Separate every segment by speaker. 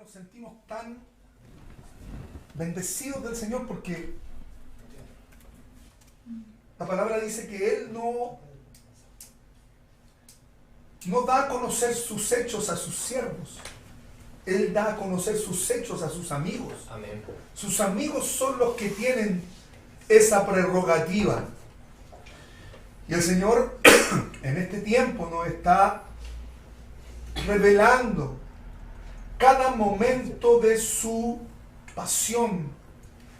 Speaker 1: nos sentimos tan bendecidos del Señor porque la palabra dice que Él no da a conocer sus hechos a sus siervos. Él da a conocer sus hechos a sus amigos.
Speaker 2: Amén.
Speaker 1: Sus amigos son los que tienen esa prerrogativa. Y el Señor en este tiempo nos está revelando cada momento de su pasión,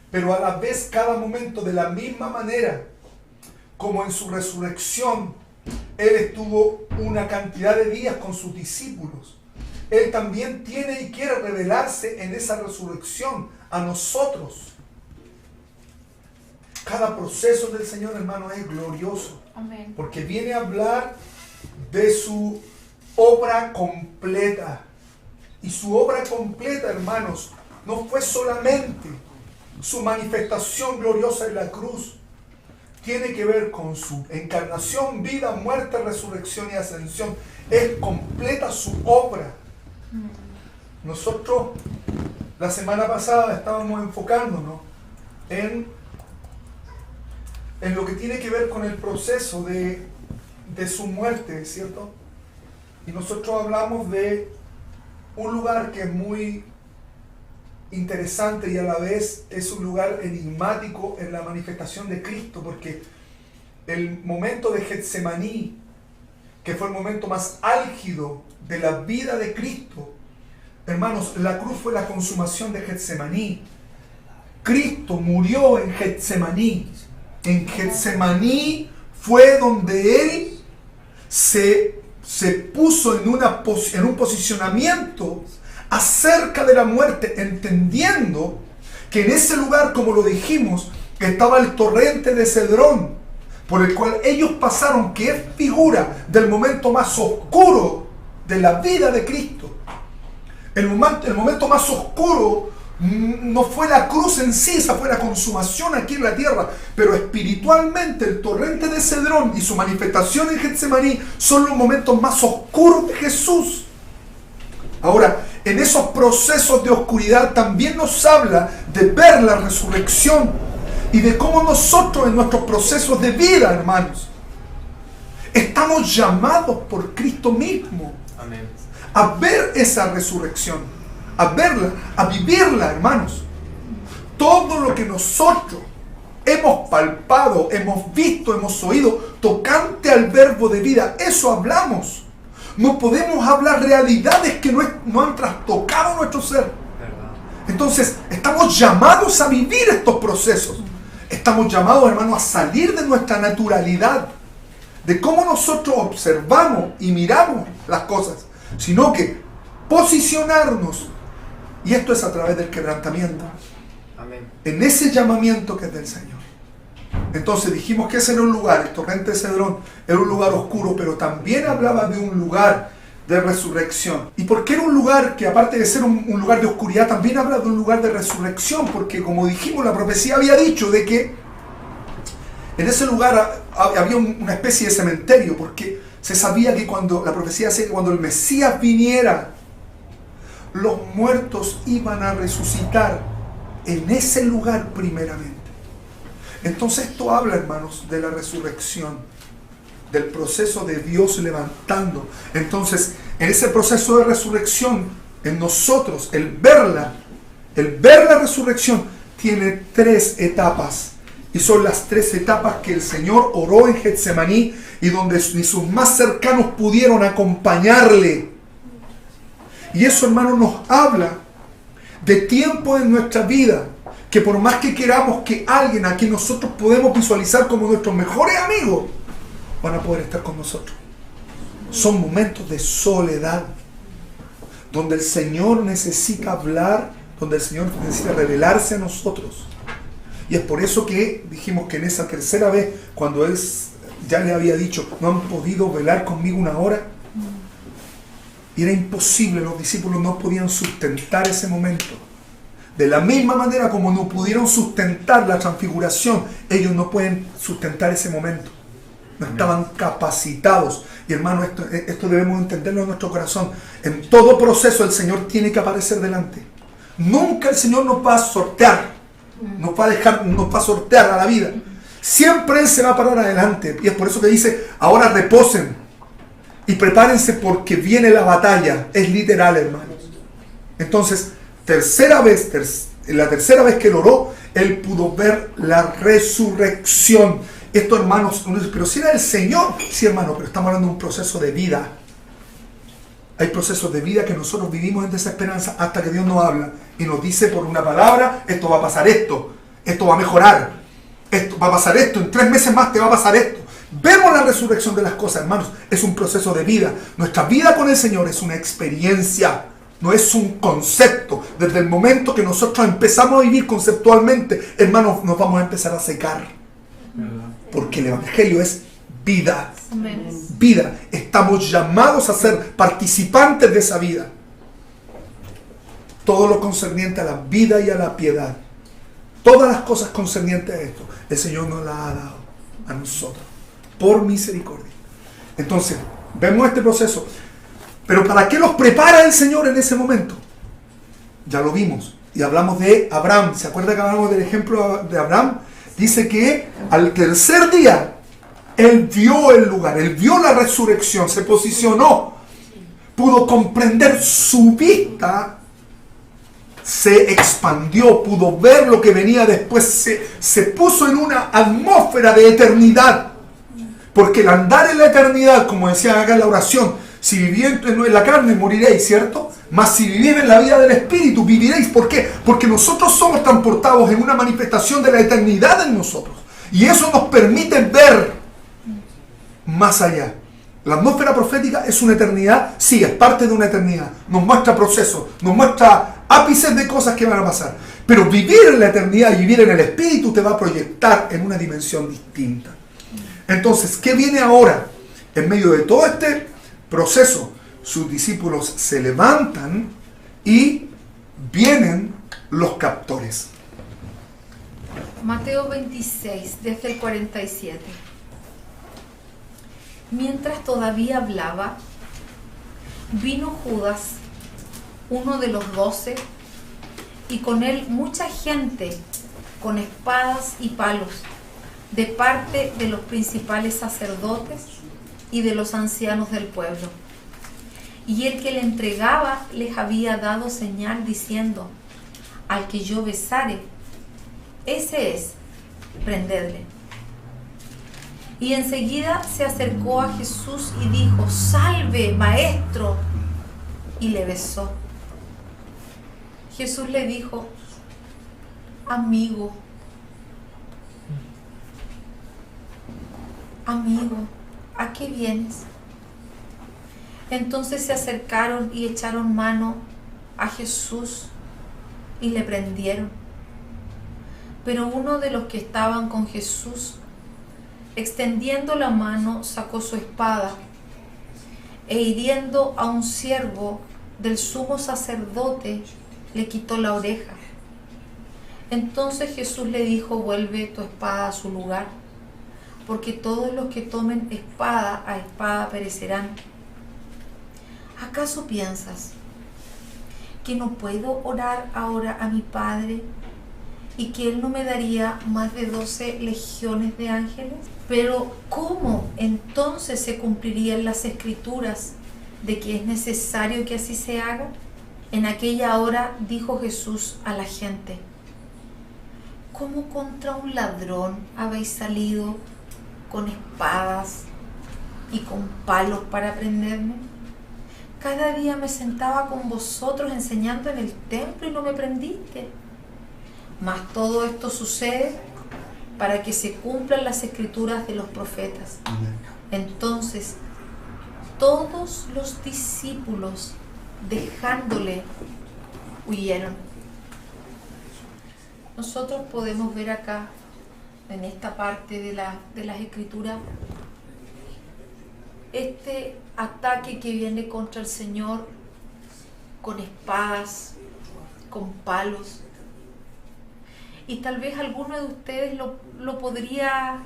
Speaker 1: pero a la vez cada momento de la misma manera como en su resurrección Él estuvo una cantidad de días con sus discípulos. Él también tiene y quiere revelarse en esa resurrección a nosotros. Cada proceso del Señor, hermano, es glorioso.
Speaker 3: Amén.
Speaker 1: Porque viene a hablar de su obra completa. Y su obra completa, hermanos, no fue solamente su manifestación gloriosa en la cruz. Tiene que ver con su encarnación, vida, muerte, resurrección y ascensión. Es completa su obra. Nosotros la semana pasada estábamos enfocándonos en lo que tiene que ver con el proceso de su muerte, ¿cierto? Y nosotros hablamos de un lugar que es muy interesante y a la vez es un lugar enigmático en la manifestación de Cristo, porque el momento de Getsemaní, que fue el momento más álgido de la vida de Cristo, hermanos, la cruz fue la consumación de Getsemaní. Cristo murió en Getsemaní. En Getsemaní fue donde Él se puso en un posicionamiento acerca de la muerte, entendiendo que en ese lugar, como lo dijimos, estaba el torrente de Cedrón, por el cual ellos pasaron, que es figura del momento más oscuro de la vida de Cristo. El momento más oscuro no fue la cruz en sí, esa fue la consumación aquí en la tierra, pero espiritualmente el torrente de Cedrón y su manifestación en Getsemaní son los momentos más oscuros de Jesús. Ahora, en esos procesos de oscuridad también nos habla de ver la resurrección y de cómo nosotros en nuestros procesos de vida, hermanos, estamos llamados por Cristo mismo.
Speaker 2: Amén.
Speaker 1: A ver esa resurrección, a verla, a vivirla, hermanos. Todo lo que nosotros hemos palpado, hemos visto, hemos oído, tocante al verbo de vida, eso hablamos. No podemos hablar realidades que no han trastocado nuestro ser.
Speaker 2: ¿Verdad?
Speaker 1: Entonces, estamos llamados a vivir estos procesos. Estamos llamados, hermanos, a salir de nuestra naturalidad, de cómo nosotros observamos y miramos las cosas, sino que posicionarnos, y esto es a través del quebrantamiento.
Speaker 2: Amén.
Speaker 1: En ese llamamiento que es del Señor. Entonces dijimos que ese era un lugar, el torrente de Cedrón, era un lugar oscuro, pero también hablaba de un lugar de resurrección. ¿Y por qué era un lugar que, aparte de ser un lugar de oscuridad, también habla de un lugar de resurrección? Porque, como dijimos, la profecía había dicho de que en ese lugar había una especie de cementerio, porque se sabía que la profecía decía que cuando el Mesías viniera, los muertos iban a resucitar en ese lugar primeramente. Entonces esto habla, hermanos, de la resurrección, del proceso de Dios levantando. Entonces, en ese proceso de resurrección, en nosotros, el ver la resurrección, tiene 3 etapas. Y son las 3 etapas que el Señor oró en Getsemaní y donde ni sus más cercanos pudieron acompañarle. Y eso, hermano, nos habla de tiempo en nuestra vida, que por más que queramos que alguien a quien nosotros podemos visualizar como nuestros mejores amigos, van a poder estar con nosotros. Son momentos de soledad, donde el Señor necesita hablar, donde el Señor necesita revelarse a nosotros. Y es por eso que dijimos que en esa tercera vez, cuando Él ya le había dicho, no han podido velar conmigo una hora, y era imposible, los discípulos no podían sustentar ese momento. De la misma manera como no pudieron sustentar la transfiguración, ellos no pueden sustentar ese momento. no estaban capacitados. Y hermano, esto debemos entenderlo en nuestro corazón. En todo proceso el Señor tiene que aparecer delante. Nunca el Señor nos va a sortear, nos va a sortear a la vida. Siempre Él se va a parar adelante. Y es por eso que dice, ahora reposen y prepárense porque viene la batalla. Es literal, hermanos. Entonces, la tercera vez que él oró, él pudo ver la resurrección. Esto, hermanos, uno dice, pero si era el Señor. Sí, hermano, pero estamos hablando de un proceso de vida. Hay procesos de vida que nosotros vivimos en desesperanza hasta que Dios nos habla y nos dice por una palabra, esto va a pasar esto va a mejorar, esto va a pasar esto, en 3 meses más te va a pasar esto. Vemos la resurrección de las cosas, hermanos. Es un proceso de vida. Nuestra vida con el Señor es una experiencia. No es un concepto. Desde el momento que nosotros empezamos a vivir conceptualmente, hermanos, nos vamos a empezar a secar. Porque el Evangelio es vida. Vida. Estamos llamados a ser participantes de esa vida. Todo lo concerniente a la vida y a la piedad. Todas las cosas concernientes a esto, el Señor nos las ha dado a nosotros. Por misericordia. Entonces, vemos este proceso. Pero ¿para qué los prepara el Señor en ese momento? Ya lo vimos. Y hablamos de Abraham. ¿Se acuerda que hablamos del ejemplo de Abraham? Dice que al tercer día, él vio el lugar, él vio la resurrección, se posicionó, pudo comprender, su vista se expandió, pudo ver lo que venía después, se puso en una atmósfera de eternidad. Porque el andar en la eternidad, como decía acá en la oración, si vivís en la carne moriréis, ¿cierto? Mas si vivís en la vida del Espíritu, viviréis. ¿Por qué? Porque nosotros somos transportados en una manifestación de la eternidad en nosotros. Y eso nos permite ver más allá. La atmósfera profética es una eternidad, sí, es parte de una eternidad. Nos muestra procesos, nos muestra ápices de cosas que van a pasar. Pero vivir en la eternidad y vivir en el Espíritu te va a proyectar en una dimensión distinta. Entonces, ¿qué viene ahora? En medio de todo este proceso, sus discípulos se levantan y vienen los captores.
Speaker 2: Mateo 26, desde el 47. Mientras todavía hablaba, vino Judas, uno de los 12, y con él mucha gente con espadas y palos, de parte de los principales sacerdotes y de los ancianos del pueblo. Y el que le entregaba les había dado señal diciendo: al que yo besare, ese es, prendedle. Y enseguida se acercó a Jesús y dijo: salve, maestro, y le besó. Jesús le dijo: amigo, ¿a qué vienes? Entonces se acercaron y echaron mano a Jesús y le prendieron. Pero uno de los que estaban con Jesús, extendiendo la mano, sacó su espada e hiriendo a un siervo del sumo sacerdote, le quitó la oreja. Entonces Jesús le dijo: vuelve tu espada a su lugar, porque todos los que tomen espada a espada perecerán. ¿Acaso piensas que no puedo orar ahora a mi Padre y que Él no me daría más de 12 legiones de ángeles? Pero ¿cómo entonces se cumplirían las escrituras de que es necesario que así se haga? En aquella hora dijo Jesús a la gente: ¿cómo contra un ladrón habéis salido con espadas y con palos para prenderme? Cada día me sentaba con vosotros enseñando en el templo y no me prendiste. Mas todo esto sucede para que se cumplan las escrituras de los profetas. Entonces, todos los discípulos, dejándole, huyeron. Nosotros podemos ver acá, en esta parte de las escrituras, este ataque que viene contra el Señor con espadas, con palos. Y tal vez alguno de ustedes lo podría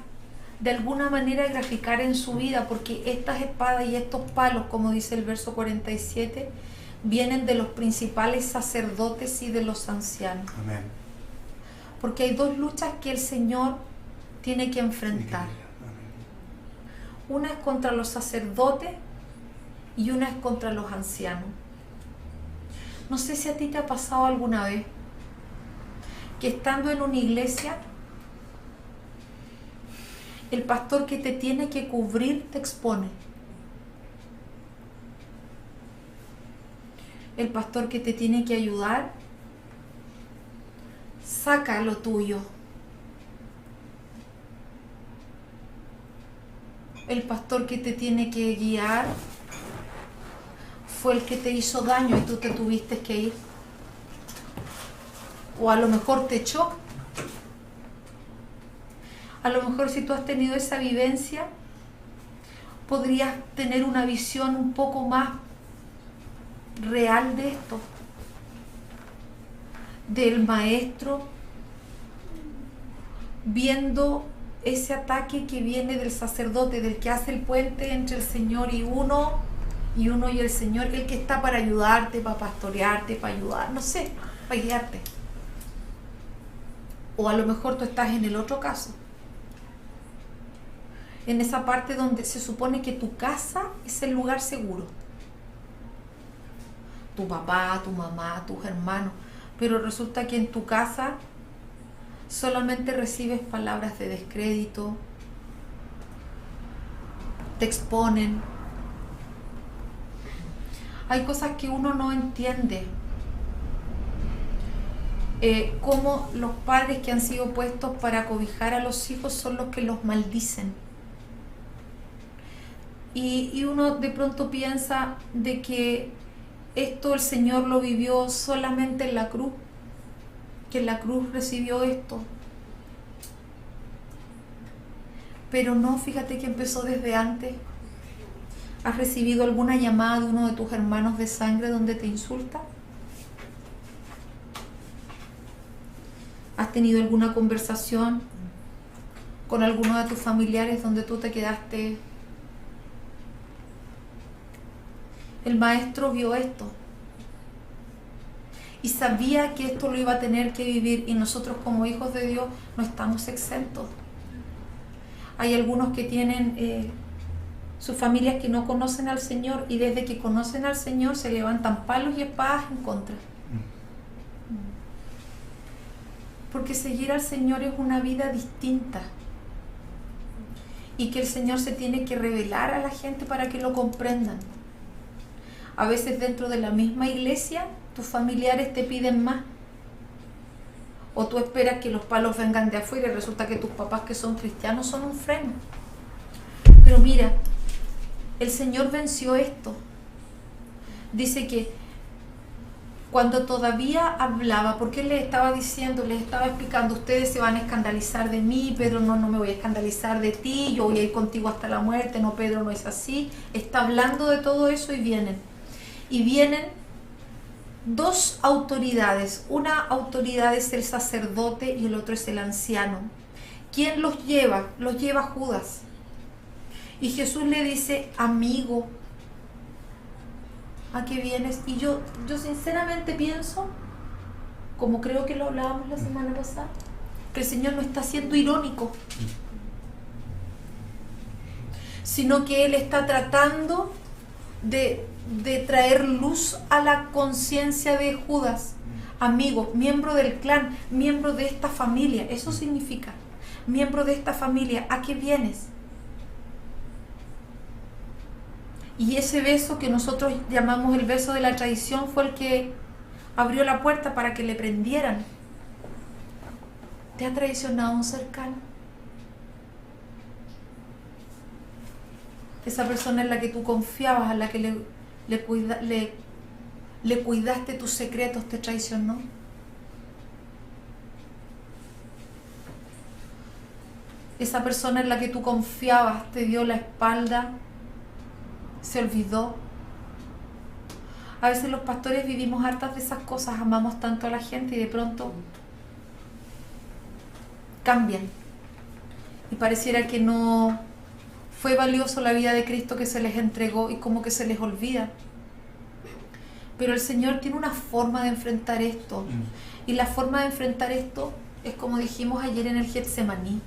Speaker 2: de alguna manera graficar en su vida, porque estas espadas y estos palos, como dice el verso 47, vienen de los principales sacerdotes y de los ancianos.
Speaker 1: Amén.
Speaker 2: Porque hay dos luchas que el Señor tiene que enfrentar. Una es contra los sacerdotes y una es contra los ancianos. No sé si a ti te ha pasado alguna vez que estando en una iglesia, el pastor que te tiene que cubrir te expone. El pastor que te tiene que ayudar saca lo tuyo. El pastor que te tiene que guiar fue el que te hizo daño y tú te tuviste que ir. O a lo mejor te echó. A lo mejor si tú has tenido esa vivencia, podrías tener una visión un poco más real de esto. Del maestro viendo ese ataque que viene del sacerdote, del que hace el puente entre el Señor y uno y el Señor, el que está para ayudarte, para pastorearte, para ayudar, no sé, para guiarte. O a lo mejor tú estás en el otro caso, en esa parte donde se supone que tu casa es el lugar seguro. Tu papá, tu mamá, tus hermanos, pero resulta que en tu casa solamente recibes palabras de descrédito, te exponen. Hay cosas que uno no entiende. Cómo los padres que han sido puestos para cobijar a los hijos son los que los maldicen. Y uno de pronto piensa de que esto el Señor lo vivió solamente en la cruz, que en la cruz recibió esto. Pero no, fíjate que empezó desde antes. ¿Has recibido alguna llamada de uno de tus hermanos de sangre donde te insulta? ¿Has tenido alguna conversación con alguno de tus familiares donde tú te quedaste? El maestro vio esto y sabía que esto lo iba a tener que vivir, y nosotros como hijos de Dios no estamos exentos. Hay algunos que tienen sus familias que no conocen al Señor, y desde que conocen al Señor se levantan palos y espadas en contra. Porque seguir al Señor es una vida distinta, y que el Señor se tiene que revelar a la gente para que lo comprendan. A veces dentro de la misma iglesia tus familiares te piden más, o tú esperas que los palos vengan de afuera y resulta que tus papás que son cristianos son un freno. Pero mira, el Señor venció esto. Dice que cuando todavía hablaba, porque Él les estaba diciendo, les estaba explicando, ustedes se van a escandalizar de mí, Pedro, no me voy a escandalizar de ti, yo voy a ir contigo hasta la muerte, no, Pedro, no es así. Está hablando de todo eso y vienen dos autoridades. Una autoridad es el sacerdote y el otro es el anciano. ¿Quién los lleva? Los lleva Judas. Y Jesús le dice, amigo, ¿a qué vienes? Y yo sinceramente pienso, como creo que lo hablábamos la semana pasada, que el Señor no está siendo irónico, sino que Él está tratando de traer luz a la conciencia de Judas. Amigo, miembro del clan, miembro de esta familia, eso significa, miembro de esta familia, ¿a qué vienes? Y ese beso que nosotros llamamos el beso de la traición fue el que abrió la puerta para que le prendieran. ¿Te ha traicionado un cercano? Esa persona en la que tú confiabas, a la que le cuidaste tus secretos, ¿te traicionó? Esa persona en la que tú confiabas te dio la espalda, se olvidó. A veces los pastores vivimos hartas de esas cosas, amamos tanto a la gente y de pronto cambian y pareciera que no fue valioso la vida de Cristo que se les entregó y como que se les olvida. Pero el Señor tiene una forma de enfrentar esto, y la forma de enfrentar esto es como dijimos ayer en el Getsemaní,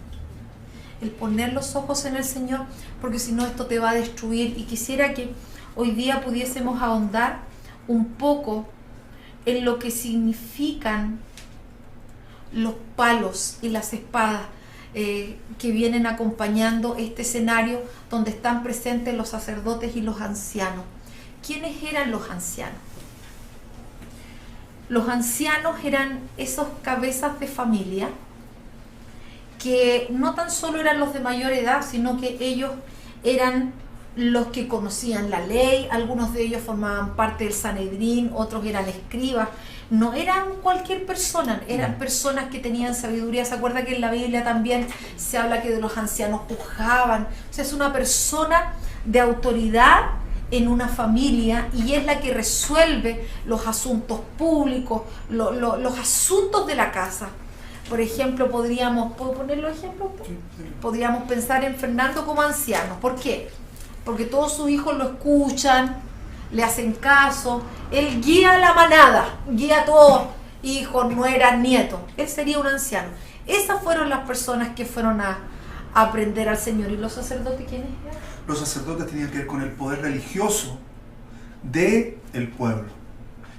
Speaker 2: el poner los ojos en el Señor, porque si no esto te va a destruir. Y quisiera que hoy día pudiésemos ahondar un poco en lo que significan los palos y las espadas que vienen acompañando este escenario donde están presentes los sacerdotes y los ancianos. ¿Quiénes eran los ancianos? Los ancianos eran esos cabezas de familia que no tan solo eran los de mayor edad, sino que ellos eran los que conocían la ley, algunos de ellos formaban parte del Sanedrín, otros eran escribas. No eran cualquier persona, eran personas que tenían sabiduría. ¿Se acuerda que en la Biblia también se habla que de los ancianos juzgaban? O sea, es una persona de autoridad en una familia y es la que resuelve los asuntos públicos, los asuntos de la casa. Por ejemplo, ¿puedo poner los ejemplos? Sí. Podríamos pensar en Fernando como anciano. ¿Por qué? Porque todos sus hijos lo escuchan, le hacen caso, él guía la manada, guía a todos, hijos, nueras, nietos. Él sería un anciano. Esas fueron las personas que fueron a aprender al Señor. ¿Y los sacerdotes quiénes eran?
Speaker 1: Los sacerdotes tenían que ver con el poder religioso del pueblo.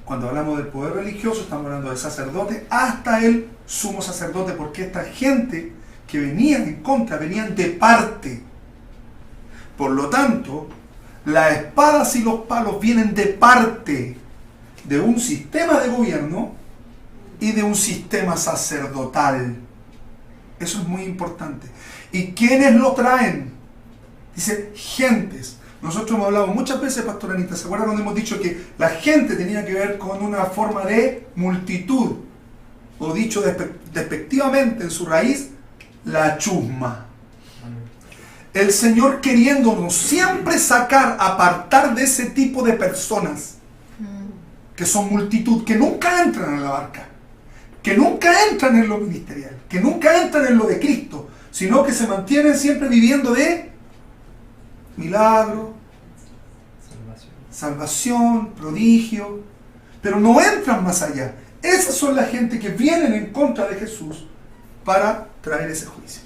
Speaker 1: Cuando hablamos del poder religioso, estamos hablando del sacerdote hasta el sumo sacerdote, porque esta gente que venían en contra, venían de parte. Por lo tanto, las espadas y los palos vienen de parte de un sistema de gobierno y de un sistema sacerdotal. Eso es muy importante. ¿Y quiénes lo traen? Dice, gentes. Nosotros hemos hablado muchas veces, Pastor Anita, ¿se acuerdan cuando hemos dicho que la gente tenía que ver con una forma de multitud? O dicho despectivamente en su raíz, la chusma. El Señor queriéndonos siempre sacar, apartar de ese tipo de personas que son multitud, que nunca entran en la barca, que nunca entran en lo ministerial, que nunca entran en lo de Cristo, sino que se mantienen siempre viviendo de milagro, salvación, prodigio, pero no entran más allá. Esas son la gente que vienen en contra de Jesús para traer ese juicio.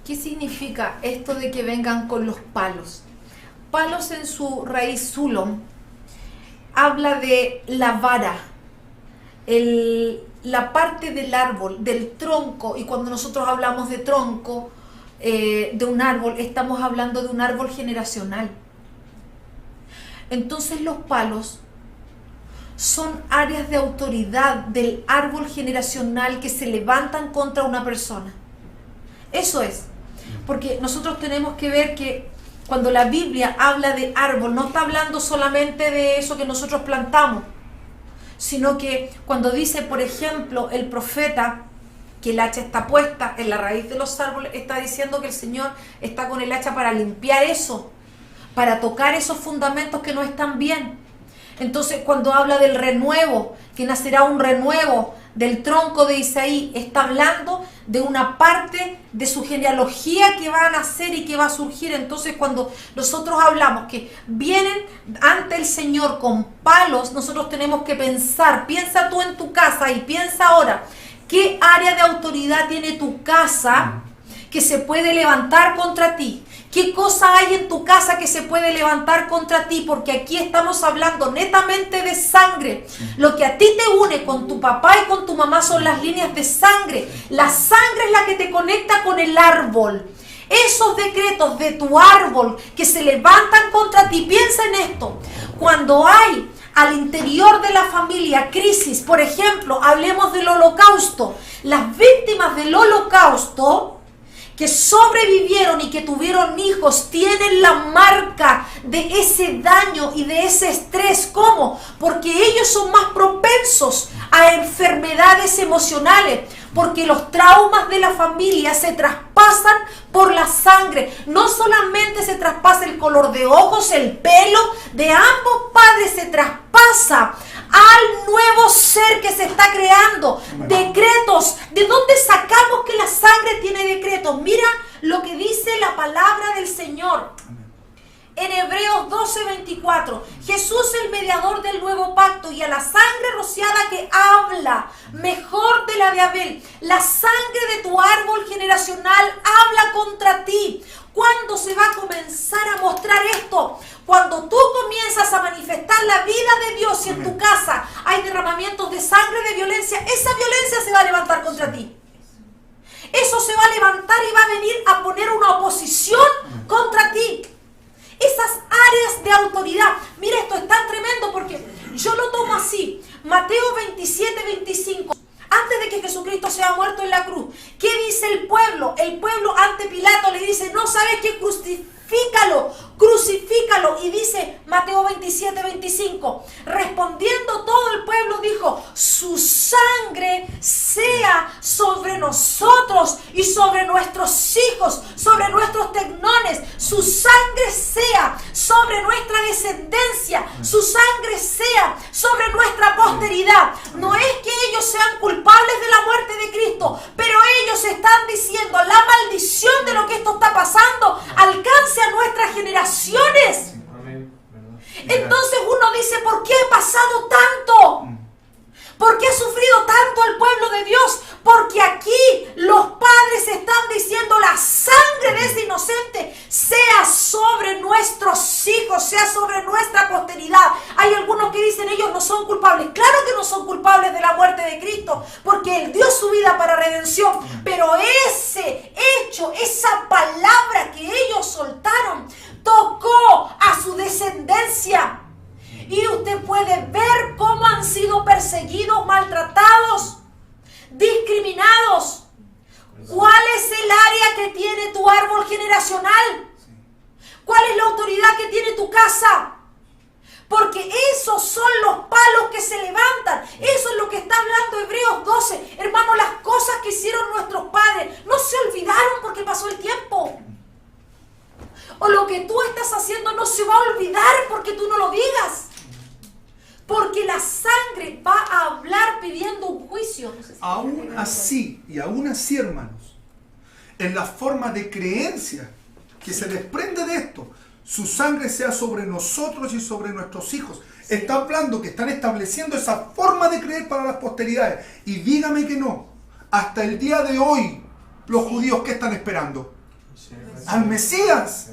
Speaker 2: ¿Qué significa esto de que vengan con los palos? Palos en su raíz zulom habla de la vara, la parte del árbol, del tronco, y cuando nosotros hablamos de tronco de un árbol, estamos hablando de un árbol generacional. Entonces los palos son áreas de autoridad del árbol generacional que se levantan contra una persona. Eso es. Porque nosotros tenemos que ver que cuando la Biblia habla de árbol, no está hablando solamente de eso que nosotros plantamos, sino que cuando dice, por ejemplo, el profeta que el hacha está puesta en la raíz de los árboles, está diciendo que el Señor está con el hacha para limpiar eso, para tocar esos fundamentos que no están bien. Entonces, cuando habla del renuevo, que nacerá un renuevo del tronco de Isaí, está hablando de una parte de su genealogía que va a nacer y que va a surgir. Entonces, cuando nosotros hablamos que vienen ante el Señor con palos, nosotros tenemos que pensar, piensa tú en tu casa y piensa ahora, ¿qué área de autoridad tiene tu casa que se puede levantar contra ti? ¿Qué cosa hay en tu casa que se puede levantar contra ti? Porque aquí estamos hablando netamente de sangre. Lo que a ti te une con tu papá y con tu mamá son las líneas de sangre. La sangre es la que te conecta con el árbol. Esos decretos de tu árbol que se levantan contra ti, piensa en esto. Cuando hay al interior de la familia crisis, por ejemplo, hablemos del holocausto. Las víctimas del holocausto que sobrevivieron y que tuvieron hijos tienen la marca de ese daño y de ese estrés. ¿Cómo? Porque ellos son más propensos a enfermedades emocionales, porque los traumas de la familia se traspasan por la sangre. No solamente se traspasa el color de ojos, el pelo de ambos padres se traspasa al nuevo ser que se está creando. Decretos. ¿De dónde sacamos que la sangre tiene decretos? Mira lo que 12:24. Jesús, el mediador del nuevo pacto, y a la sangre rociada que habla mejor de la de Abel. La sangre de tu árbol generacional habla contra ti. ¿Cuándo se va a comenzar a mostrar esto? Cuando tú comienzas a manifestar la vida de Dios y en tu casa hay derramamientos de sangre, de violencia, esa violencia se va a levantar contra ti. Eso se va a levantar y va a venir a poner una oposición contra ti. Esas áreas de autoridad. Mira, esto es tan tremendo porque yo lo tomo así. Mateo 27:25. Antes de que Jesucristo sea muerto en la cruz, ¿qué dice el pueblo? El pueblo ante Pilato le dice, no sabes qué, crucifícalo, crucifícalo. Y dice Mateo 27:25, respondiendo todo el pueblo dijo, su sangre sea sobre nosotros y sobre nuestros hijos, sobre nuestros tecnones, su sangre sea sobre nuestra descendencia, su sangre sea sobre nuestra posteridad. No es que ellos sean culpables de la muerte de Cristo, pero ellos están diciendo, la maldición de lo que esto está pasando alcance a nuestras generaciones. Entonces uno dice, ¿por qué ha pasado tanto? ¿Por qué ha sufrido tanto el pueblo de Dios? Porque aquí los padres están diciendo, la sangre de ese inocente sea sobre nuestros hijos, sea sobre nuestra posteridad. Hay algunos que dicen, ellos no son culpables. Claro que no son culpables de la muerte de Cristo, porque Él dio su vida para redención. Pero ese hecho, esa palabra que ellos soltaron, tocó a su descendencia. Y usted puede ver cómo han sido perseguidos, maltratados, discriminados. ¿Cuál es el área que tiene tu árbol generacional? ¿Cuál es la autoridad que tiene tu casa? Porque esos son los palos que se levantan. Eso es lo que está hablando Hebreos 12. Hermano, las cosas que hicieron nuestros padres no se olvidaron porque pasó el tiempo. O lo que tú estás haciendo no se va a olvidar porque tú no lo digas. Porque la sangre va a hablar pidiendo un juicio. No sé si
Speaker 1: aún así, y aún así, hermanos, en la forma de creencia que se desprende de esto, su sangre sea sobre nosotros y sobre nuestros hijos. Está hablando que están estableciendo esa forma de creer para las posteridades. Y dígame que no, hasta el día de hoy, los judíos, ¿qué están esperando? Al Mesías.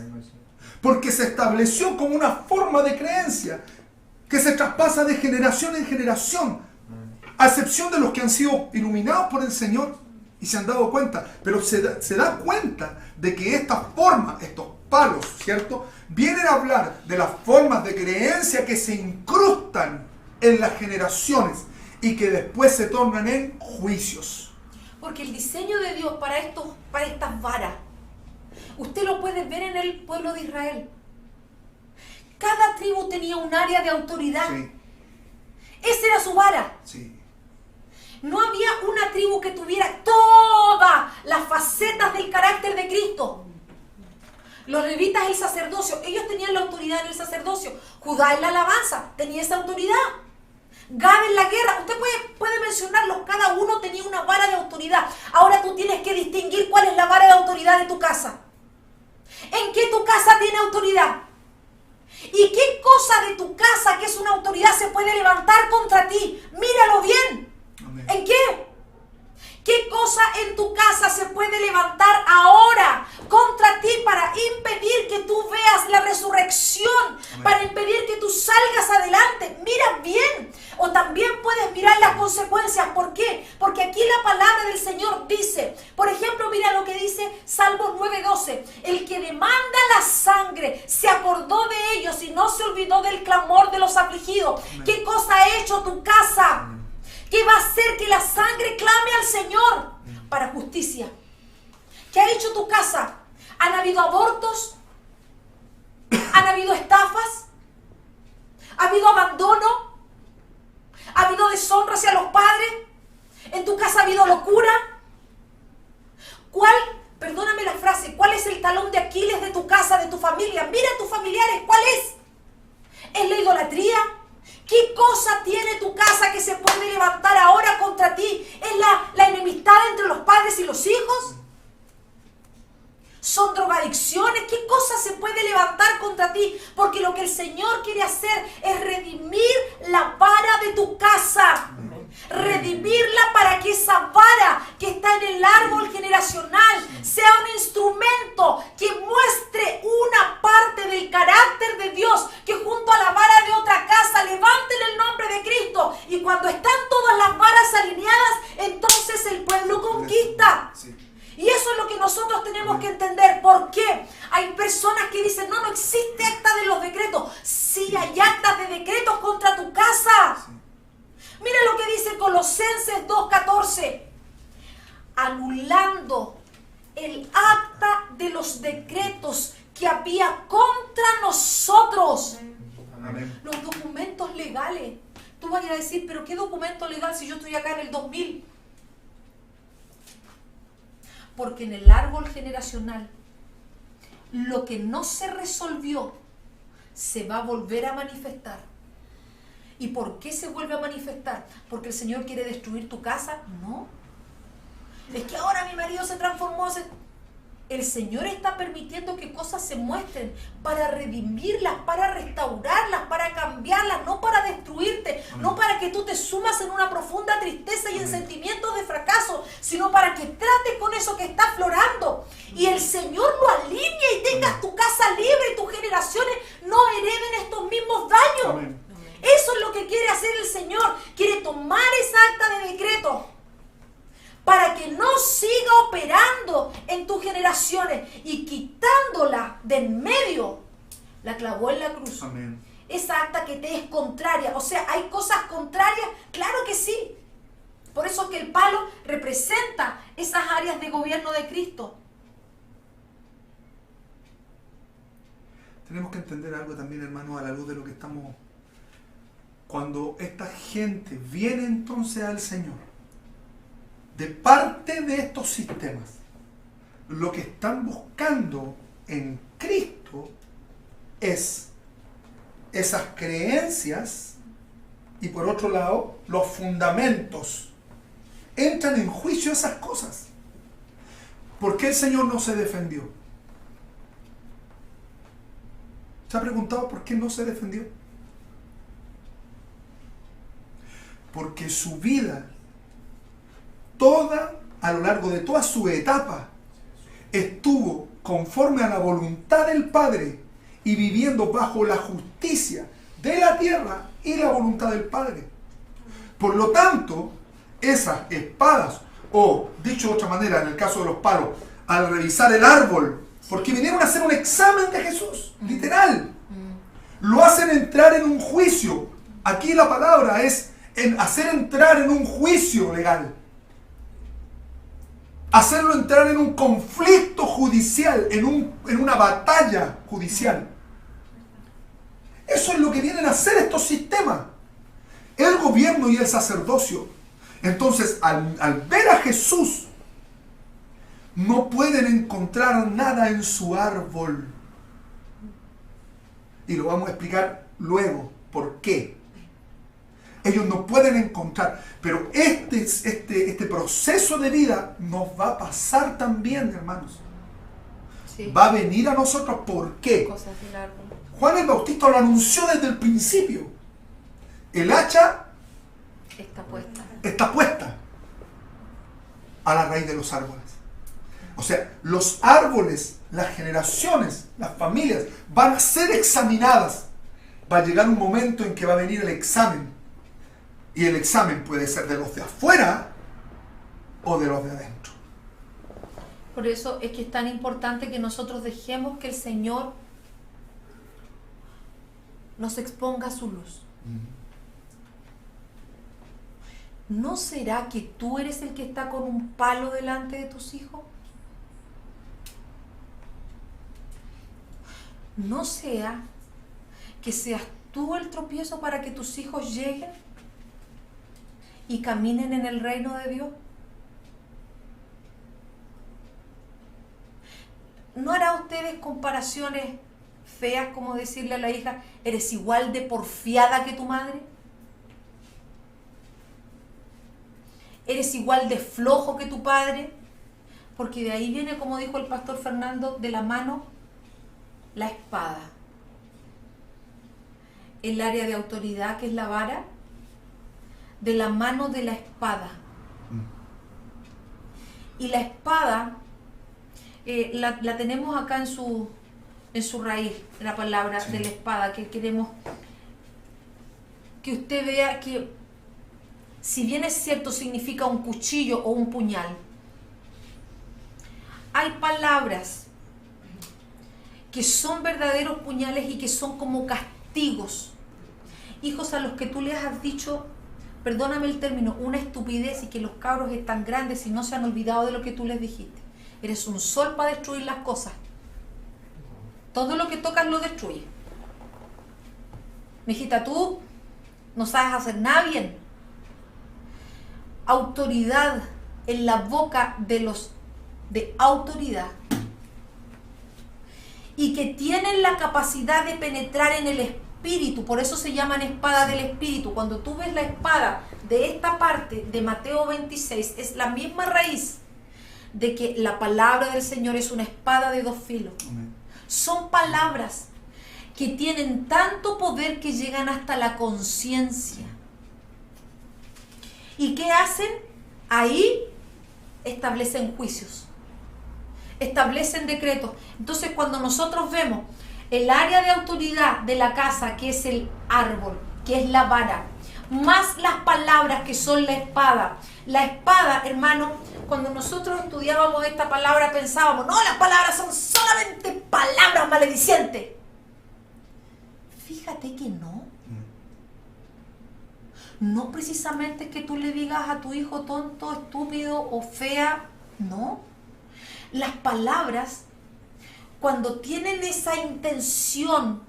Speaker 1: Porque se estableció como una forma de creencia que se traspasa de generación en generación, a excepción de los que han sido iluminados por el Señor y se han dado cuenta. Pero se da cuenta de que esta forma, estos palos, ¿cierto?, vienen a hablar de las formas de creencia que se incrustan en las generaciones y que después se tornan en juicios.
Speaker 2: Porque el diseño de Dios para estas varas, usted lo puede ver en el pueblo de Israel. Cada tribu tenía un área de autoridad.
Speaker 1: Sí.
Speaker 2: Esa era su vara.
Speaker 1: Sí.
Speaker 2: No había una tribu que tuviera todas las facetas del carácter de Cristo. Los levitas, el sacerdocio, ellos tenían la autoridad en el sacerdocio. Judá en la alabanza tenía esa autoridad. Gad en la guerra, usted puede mencionarlos, cada uno tenía una vara de autoridad. Ahora tú tienes que distinguir cuál es la vara de autoridad de tu casa. ¿En qué tu casa tiene autoridad? ¿Y qué cosa de tu casa que es una autoridad se puede levantar contra ti? Míralo bien.
Speaker 1: Amén.
Speaker 2: ¿En qué? ¿Qué cosa en tu casa se puede levantar ahora contra ti para impedir que tú veas la resurrección? Amén. Para impedir que tú salgas adelante. Mira bien. O también puedes mirar las consecuencias. ¿Por qué? Porque aquí la palabra del Señor dice, por ejemplo, mira lo que dice Salmos 9:12. El que demanda la sangre se acordó de ellos y no se olvidó del clamor de los afligidos. Amén. ¿Qué cosa ha hecho tu casa? Amén. ¿Qué va a hacer que la sangre clame al Señor? Para justicia. ¿Qué ha hecho tu casa? ¿Han habido abortos? ¿Han habido estafas? ¿Ha habido abandono? ¿Ha habido deshonra hacia los padres? ¿En tu casa ha habido locura? Perdóname la frase, ¿cuál es el talón de Aquiles de tu casa, de tu familia? Mira a tus familiares, ¿cuál es? ¿Es la idolatría? ¿Qué cosa tiene tu casa que se puede levantar ahora contra ti? ¿Es la enemistad entre los padres y los hijos? ¿Son drogadicciones? ¿Qué cosa se puede levantar contra ti? Porque lo que que el Señor quiere hacer es redimir la vara de tu casa. Redimirla para que esa vara que está en el árbol generacional sea un instrumento que muestre una parte del carácter de Dios, que junto a la vara de otra casa levanten el nombre de Cristo, y cuando están todas las varas alineadas, entonces el pueblo conquista. Y eso es lo que nosotros tenemos que entender. ¿Por qué? Hay personas que dicen, no existe acta de los decretos. Sí hay actas de decretos contra tu casa. Mira lo que dice Colosenses 2:14. Anulando el acta de los decretos que había contra nosotros.
Speaker 1: Amén.
Speaker 2: Los documentos legales. Tú vas a decir, pero ¿qué documento legal si yo estoy acá en el 2000? Porque en el árbol generacional, lo que no se resolvió se va a volver a manifestar. ¿Y por qué se vuelve a manifestar? ¿Porque el Señor quiere destruir tu casa? No. Es que ahora mi marido se transformó. El Señor está permitiendo que cosas se muestren para redimirlas, para restaurarlas, para cambiarlas, no para destruirte, no para que tú te sumas en una profunda tristeza y en sentimientos de fracaso, sino para que trates con eso que está aflorando y el Señor lo alinee y tengas tu casa libre y tus generaciones no hereden estos mismos daños.
Speaker 1: Amén.
Speaker 2: Eso es lo que quiere hacer el Señor. Quiere tomar esa acta de decreto para que no siga operando en tus generaciones, y quitándola de en medio, la clavó en la cruz.
Speaker 1: Amén.
Speaker 2: Esa acta que te es contraria. O sea, ¿hay cosas contrarias? Claro que sí. Por eso es que el palo representa esas áreas de gobierno de Cristo.
Speaker 1: Tenemos que entender algo también, hermano, a la luz de lo que estamos... Cuando esta gente viene entonces al Señor, de parte de estos sistemas, lo que están buscando en Cristo es esas creencias y, por otro lado, los fundamentos. Entran en juicio esas cosas. ¿Por qué el Señor no se defendió? ¿Se ha preguntado por qué no se defendió? Porque su vida, a lo largo de toda su etapa, estuvo conforme a la voluntad del Padre y viviendo bajo la justicia de la tierra y la voluntad del Padre. Por lo tanto, esas espadas, o dicho de otra manera, en el caso de los palos, al revisar el árbol, porque vinieron a hacer un examen de Jesús, literal, lo hacen entrar en un juicio. Aquí la palabra es hacer entrar en un juicio legal. Hacerlo entrar en un conflicto judicial, en una batalla judicial. Eso es lo que vienen a hacer estos sistemas. El gobierno y el sacerdocio. Entonces, al ver a Jesús, no pueden encontrar nada en su árbol. Y lo vamos a explicar luego por qué. Ellos no pueden encontrar, pero este proceso de vida nos va a pasar también, hermanos.
Speaker 2: Sí.
Speaker 1: Va a venir a nosotros. ¿Por qué?
Speaker 2: Cosas del árbol.
Speaker 1: Juan el Bautista lo anunció desde el principio. El hacha está puesta a la raíz de los árboles. O sea, los árboles, las generaciones, las familias van a ser examinadas. Va a llegar un momento en que va a venir el examen. Y el examen puede ser de los de afuera o de los de adentro.
Speaker 2: Por eso es que es tan importante que nosotros dejemos que el Señor nos exponga su luz. ¿No será que tú eres el que está con un palo delante de tus hijos? ¿No sea que seas tú el tropiezo para que tus hijos lleguen y caminen en el reino de Dios? ¿No hará ustedes comparaciones feas como decirle a la hija, eres igual de porfiada que tu madre? ¿Eres igual de flojo que tu padre? Porque de ahí viene, como dijo el pastor Fernando, de la mano la espada. el área de autoridad, que es la vara, de la mano de la espada. Y la espada la tenemos acá en su raíz, la palabra de la espada, que queremos que usted vea que, si bien es cierto, significa un cuchillo o un puñal, hay palabras que son verdaderos puñales y que son como castigos. Hijos a los que tú les has dicho, perdóname el término, una estupidez, y que los cabros están grandes y no se han olvidado de lo que tú les dijiste. Eres un sol para destruir las cosas. Todo lo que tocas lo destruye. Mijita, tú no sabes hacer nada bien. Autoridad en la boca de los de autoridad, y que tienen la capacidad de penetrar en el espíritu. Por eso se llaman espada del espíritu. Cuando tú ves la espada de esta parte de Mateo 26, es la misma raíz de que la palabra del Señor es una espada de dos filos. Amén. Son palabras que tienen tanto poder que llegan hasta la conciencia. ¿Y qué hacen? Ahí establecen juicios, establecen decretos. Entonces, cuando nosotros vemos el área de autoridad de la casa, que es el árbol, que es la vara, más las palabras, que son la espada. La espada, hermano, cuando nosotros estudiábamos esta palabra pensábamos, no, las palabras son solamente palabras maledicientes. Fíjate que no. No precisamente que tú le digas a tu hijo tonto, estúpido o fea, no. Las palabras, cuando tienen esa intención,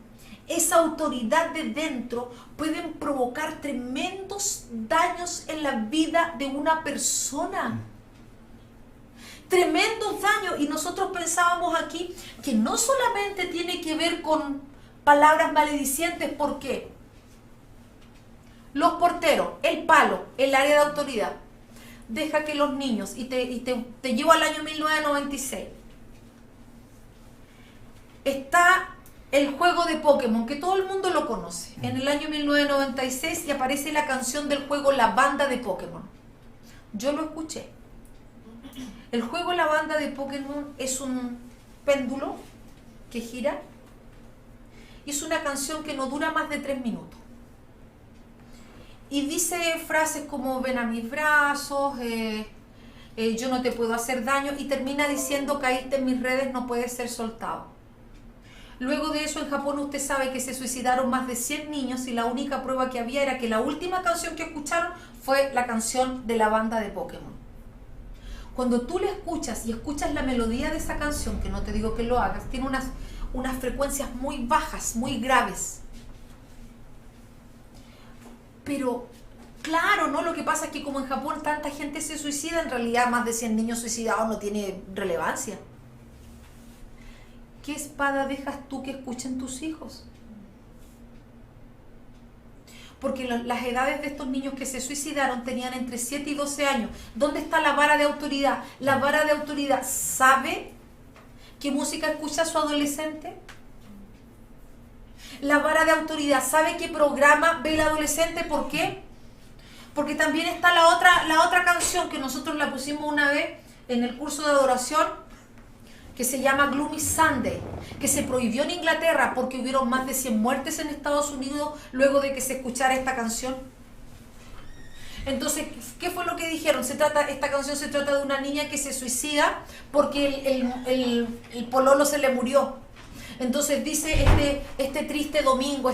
Speaker 2: esa autoridad de dentro, pueden provocar tremendos daños en la vida de una persona. Tremendos daños. Y nosotros pensábamos aquí que no solamente tiene que ver con palabras maledicientes. ¿Por qué? Los porteros, el palo, el área de autoridad. Deja que los niños, y te llevo al año 1996. Está el juego de Pokémon, que todo el mundo lo conoce. En el año 1996 y aparece la canción del juego La Banda de Pokémon. Yo lo escuché. El juego La Banda de Pokémon es un péndulo que gira. Y es una canción que no dura más de 3 minutos. Y dice frases como ven a mis brazos, yo no te puedo hacer daño, y termina diciendo caíste en mis redes, no puedes ser soltado. Luego de eso, en Japón usted sabe que se suicidaron más de 100 niños y la única prueba que había era que la última canción que escucharon fue la canción de La Banda de Pokémon. Cuando tú la escuchas y escuchas la melodía de esa canción, que no te digo que lo hagas, tiene unas frecuencias muy bajas, muy graves. Pero, claro, ¿no? Lo que pasa es que como en Japón tanta gente se suicida, en realidad más de 100 niños suicidados no tiene relevancia. ¿Qué espada dejas tú que escuchen tus hijos? Porque las edades de estos niños que se suicidaron tenían entre 7 y 12 años. ¿Dónde está la vara de autoridad? La vara de autoridad sabe qué música escucha su adolescente. La vara de autoridad sabe qué programa ve el adolescente. ¿Por qué? Porque también está la otra canción que nosotros la pusimos una vez en el curso de adoración, que se llama Gloomy Sunday, que se prohibió en Inglaterra porque hubieron más de 100 muertes en Estados Unidos luego de que se escuchara esta canción. Entonces, ¿qué fue lo que dijeron? Esta canción se trata de una niña que se suicida porque el pololo se le murió. Entonces dice este triste domingo,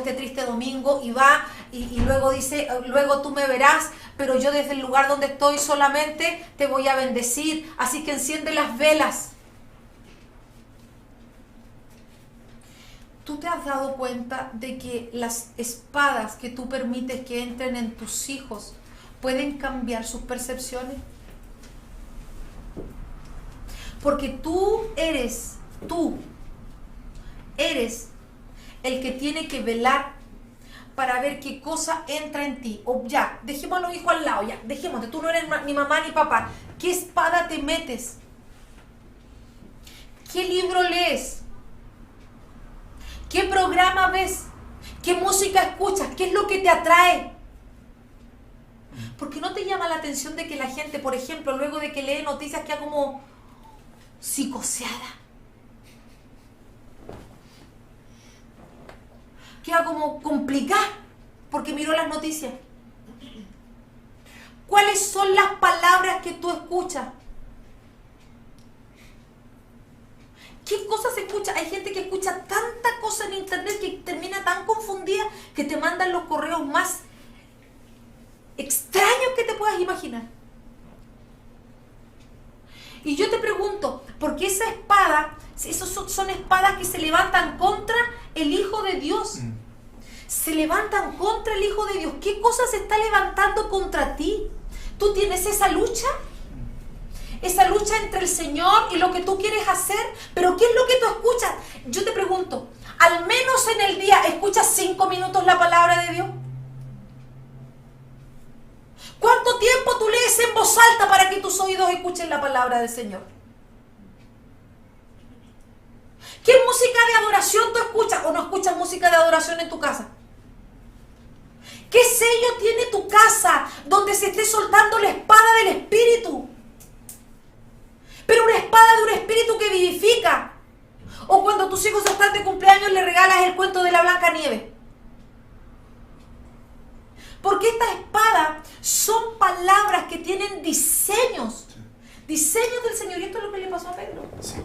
Speaker 2: y va y luego dice, luego tú me verás, pero yo desde el lugar donde estoy solamente te voy a bendecir, así que enciende las velas. ¿Tú te has dado cuenta de que las espadas que tú permites que entren en tus hijos pueden cambiar sus percepciones? Porque tú eres el que tiene que velar para ver qué cosa entra en ti. O ya, dejemos a los hijos al lado, ya, dejémote, tú no eres ni mamá ni papá. ¿Qué espada te metes? ¿Qué libro lees? ¿Qué programa ves? ¿Qué música escuchas? ¿Qué es lo que te atrae? ¿Por qué no te llama la atención de que la gente, por ejemplo, luego de que lee noticias, queda como psicoseada? Queda como complicada porque miró las noticias. ¿Cuáles son las palabras que tú escuchas? ¿Qué cosas se escucha? Hay gente que escucha tanta cosa en internet que termina tan confundida que te mandan los correos más extraños que te puedas imaginar. Y yo te pregunto, ¿por qué esa espada, esos son espadas que se levantan contra el Hijo de Dios? Se levantan contra el Hijo de Dios. ¿Qué cosa se está levantando contra ti? ¿Tú tienes esa lucha? Esa lucha entre el Señor y lo que tú quieres hacer. Pero ¿qué es lo que tú escuchas? Yo te pregunto, al menos en el día, ¿escuchas 5 minutos la palabra de Dios? ¿Cuánto tiempo tú lees en voz alta para que tus oídos escuchen la palabra del Señor? ¿Qué música de adoración tú escuchas o no escuchas música de adoración en tu casa? ¿Qué sello tiene tu casa donde se esté soltando la espada del Espíritu? Pero una espada de un Espíritu que vivifica. O cuando tus hijos están de cumpleaños le regalas el cuento de la Blancanieves. Porque estas espadas son palabras que tienen diseños. Diseños del Señor. Y esto es lo que le pasó a Pedro.
Speaker 1: Sí.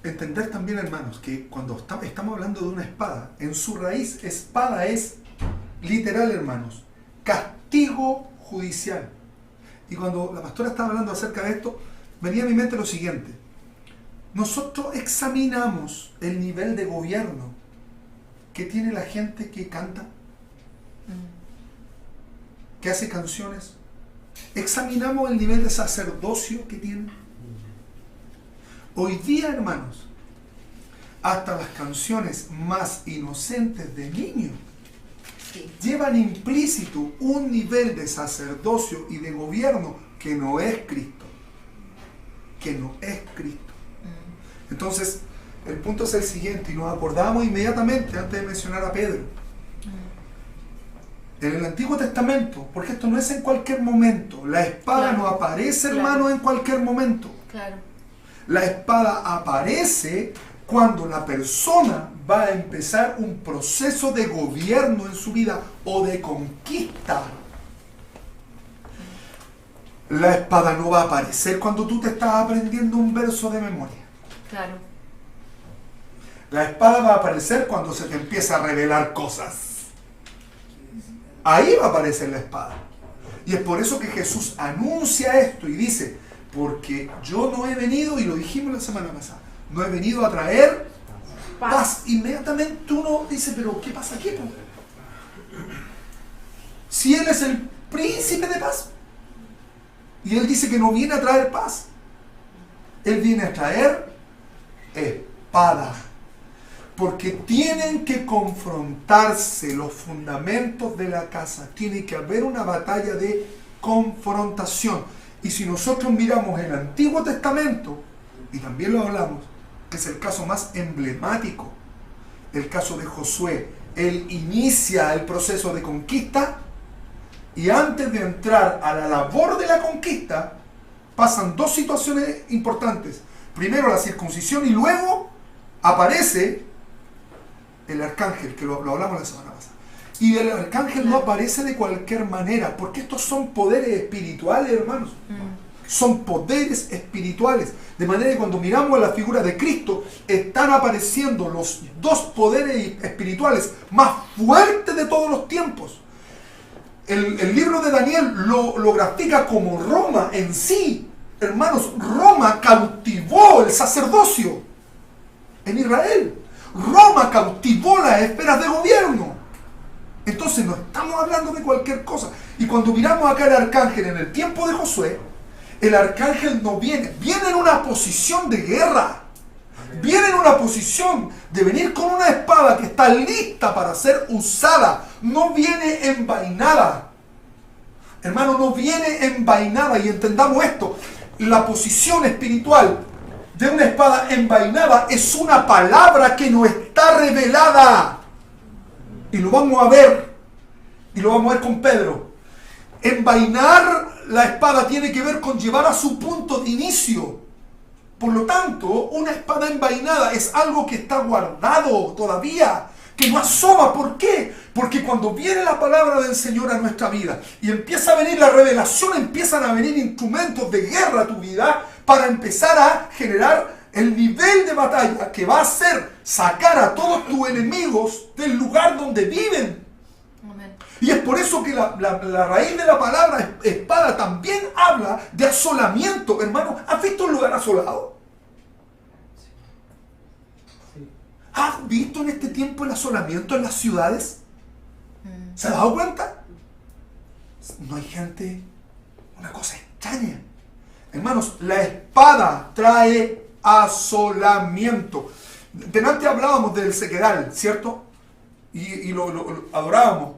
Speaker 1: Entender también, hermanos, que cuando estamos hablando de una espada, en su raíz, espada es literal, hermanos, castigo judicial. Y cuando la pastora estaba hablando acerca de esto, venía a mi mente lo siguiente. Nosotros examinamos el nivel de gobierno que tiene la gente que canta, que hace canciones. Examinamos el nivel de sacerdocio que tiene. Hoy día, hermanos, hasta las canciones más inocentes de niños llevan implícito un nivel de sacerdocio y de gobierno que no es Cristo. Que no es Cristo. Entonces, el punto es el siguiente, y nos acordamos inmediatamente antes de mencionar a Pedro. En el Antiguo Testamento, porque esto no es en cualquier momento, la espada no aparece, hermano, en cualquier momento.
Speaker 2: Claro.
Speaker 1: La espada aparece cuando la persona va a empezar un proceso de gobierno en su vida o de conquista. La espada no va a aparecer cuando tú te estás aprendiendo un verso de memoria.
Speaker 2: Claro.
Speaker 1: La espada va a aparecer cuando se te empieza a revelar cosas. Ahí va a aparecer la espada. Y es por eso que Jesús anuncia esto y dice, porque yo no he venido, y lo dijimos la semana pasada, no he venido a traer paz. Inmediatamente uno dice, pero ¿qué pasa aquí? Si Él es el príncipe de paz. Y Él dice que no viene a traer paz. Él viene a traer espada. Porque tienen que confrontarse los fundamentos de la casa. Tiene que haber una batalla de confrontación. Y si nosotros miramos el Antiguo Testamento, y también lo hablamos, que es el caso más emblemático, el caso de Josué. Él inicia el proceso de conquista y antes de entrar a la labor de la conquista, pasan dos situaciones importantes. Primero la circuncisión y luego aparece el arcángel, que lo hablamos la semana pasada. Y el arcángel no aparece de cualquier manera, porque estos son poderes espirituales, hermanos. Son poderes espirituales. De manera que cuando miramos a la figura de Cristo, están apareciendo los dos poderes espirituales más fuertes de todos los tiempos. El libro de Daniel lo grafica como Roma en sí. Hermanos, Roma cautivó el sacerdocio en Israel. Roma cautivó las esferas de gobierno. Entonces no estamos hablando de cualquier cosa. Y cuando miramos acá el arcángel en el tiempo de Josué, el arcángel no viene en una posición de guerra. Viene en una posición de venir con una espada que está lista para ser usada. No viene envainada. Hermano, no viene envainada. Y entendamos esto. La posición espiritual de una espada envainada es una palabra que no está revelada. Y lo vamos a ver. Y lo vamos a ver con Pedro. Envainar la espada tiene que ver con llevar a su punto de inicio. Por lo tanto, una espada envainada es algo que está guardado todavía, que no asoma. ¿Por qué? Porque cuando viene la palabra del Señor a nuestra vida y empieza a venir la revelación, empiezan a venir instrumentos de guerra a tu vida para empezar a generar el nivel de batalla que va a hacer sacar a todos tus enemigos del lugar donde viven.
Speaker 2: Amén.
Speaker 1: Y es por eso que la raíz de la palabra espada también habla de asolamiento. Hermano, ¿has visto un lugar asolado? ¿Has visto en este tiempo el asolamiento en las ciudades? ¿Se ha dado cuenta? No hay gente. Una cosa extraña. Hermanos, la espada trae asolamiento. Delante hablábamos del sequedal, ¿cierto? Y lo adorábamos.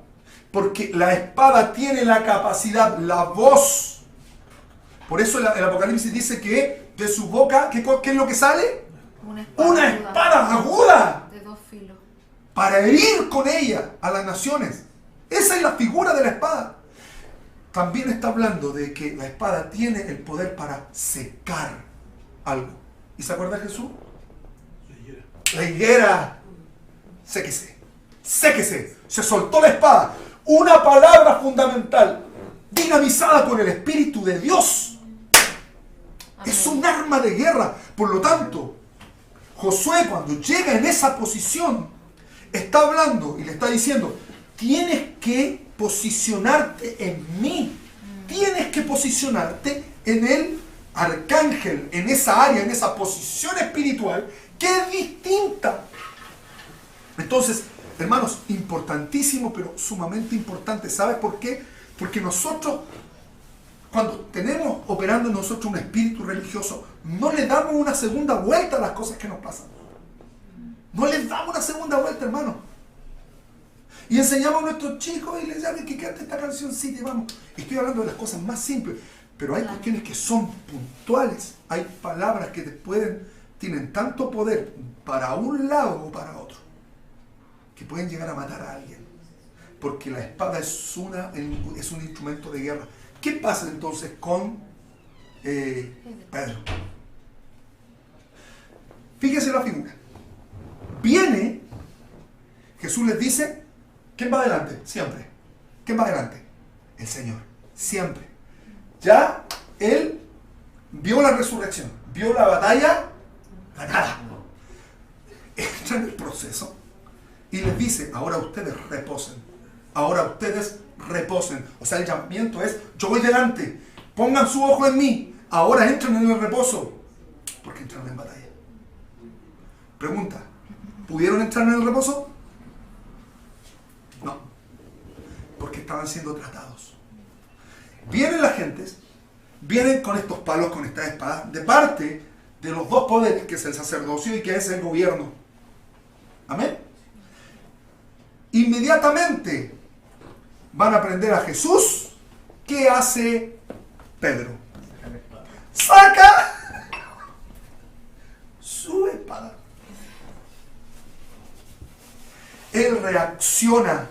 Speaker 1: Porque la espada tiene la capacidad, la voz. Por eso el Apocalipsis dice que de su boca, ¿qué es lo que sale? Una espada aguda.
Speaker 2: De 2 filos.
Speaker 1: Para herir con ella a las naciones. Esa es la figura de la espada. También está hablando de que la espada tiene el poder para secar algo. ¿Y se acuerda Jesús? La higuera. Séquese. Séquese. Se soltó la espada. Una palabra fundamental. Dinamizada por el Espíritu de Dios. Amén. Es un arma de guerra. Por lo tanto, Josué cuando llega en esa posición, está hablando y le está diciendo, tienes que posicionarte en mí. Tienes que posicionarte en el arcángel, en esa área, en esa posición espiritual que es distinta. Entonces, hermanos, importantísimo, pero sumamente importante. ¿Sabes por qué? Porque nosotros, cuando tenemos operando en nosotros un espíritu religioso, no le damos una segunda vuelta a las cosas que nos pasan. No les damos una segunda vuelta, hermano. Y enseñamos a nuestros chicos y les llaman que cante esta cancioncita y vamos. Estoy hablando de las cosas más simples, pero hay cuestiones que son puntuales. Hay palabras que tienen tanto poder para un lado o para otro, que pueden llegar a matar a alguien. Porque la espada es un instrumento de guerra. ¿Qué pasa entonces con Pedro? Fíjese la figura. Viene, Jesús les dice, ¿quién va adelante? Siempre. ¿Quién va adelante? El Señor. Siempre. Ya Él vio la resurrección, vio la batalla ganada. Entra en el proceso y les dice, ahora ustedes reposen. Ahora ustedes reposen. O sea, el llamamiento es, yo voy delante, pongan su ojo en mí. Ahora entran en el reposo. Porque entraron en batalla. Pregunta, ¿pudieron entrar en el reposo? No. Porque estaban siendo tratados. Vienen las gentes, vienen con estos palos, con estas espadas, de parte de los dos poderes, que es el sacerdocio y que es el gobierno. Amén. Inmediatamente van a prender a Jesús. ¿Qué hace Pedro? Saca su espada. Él reacciona.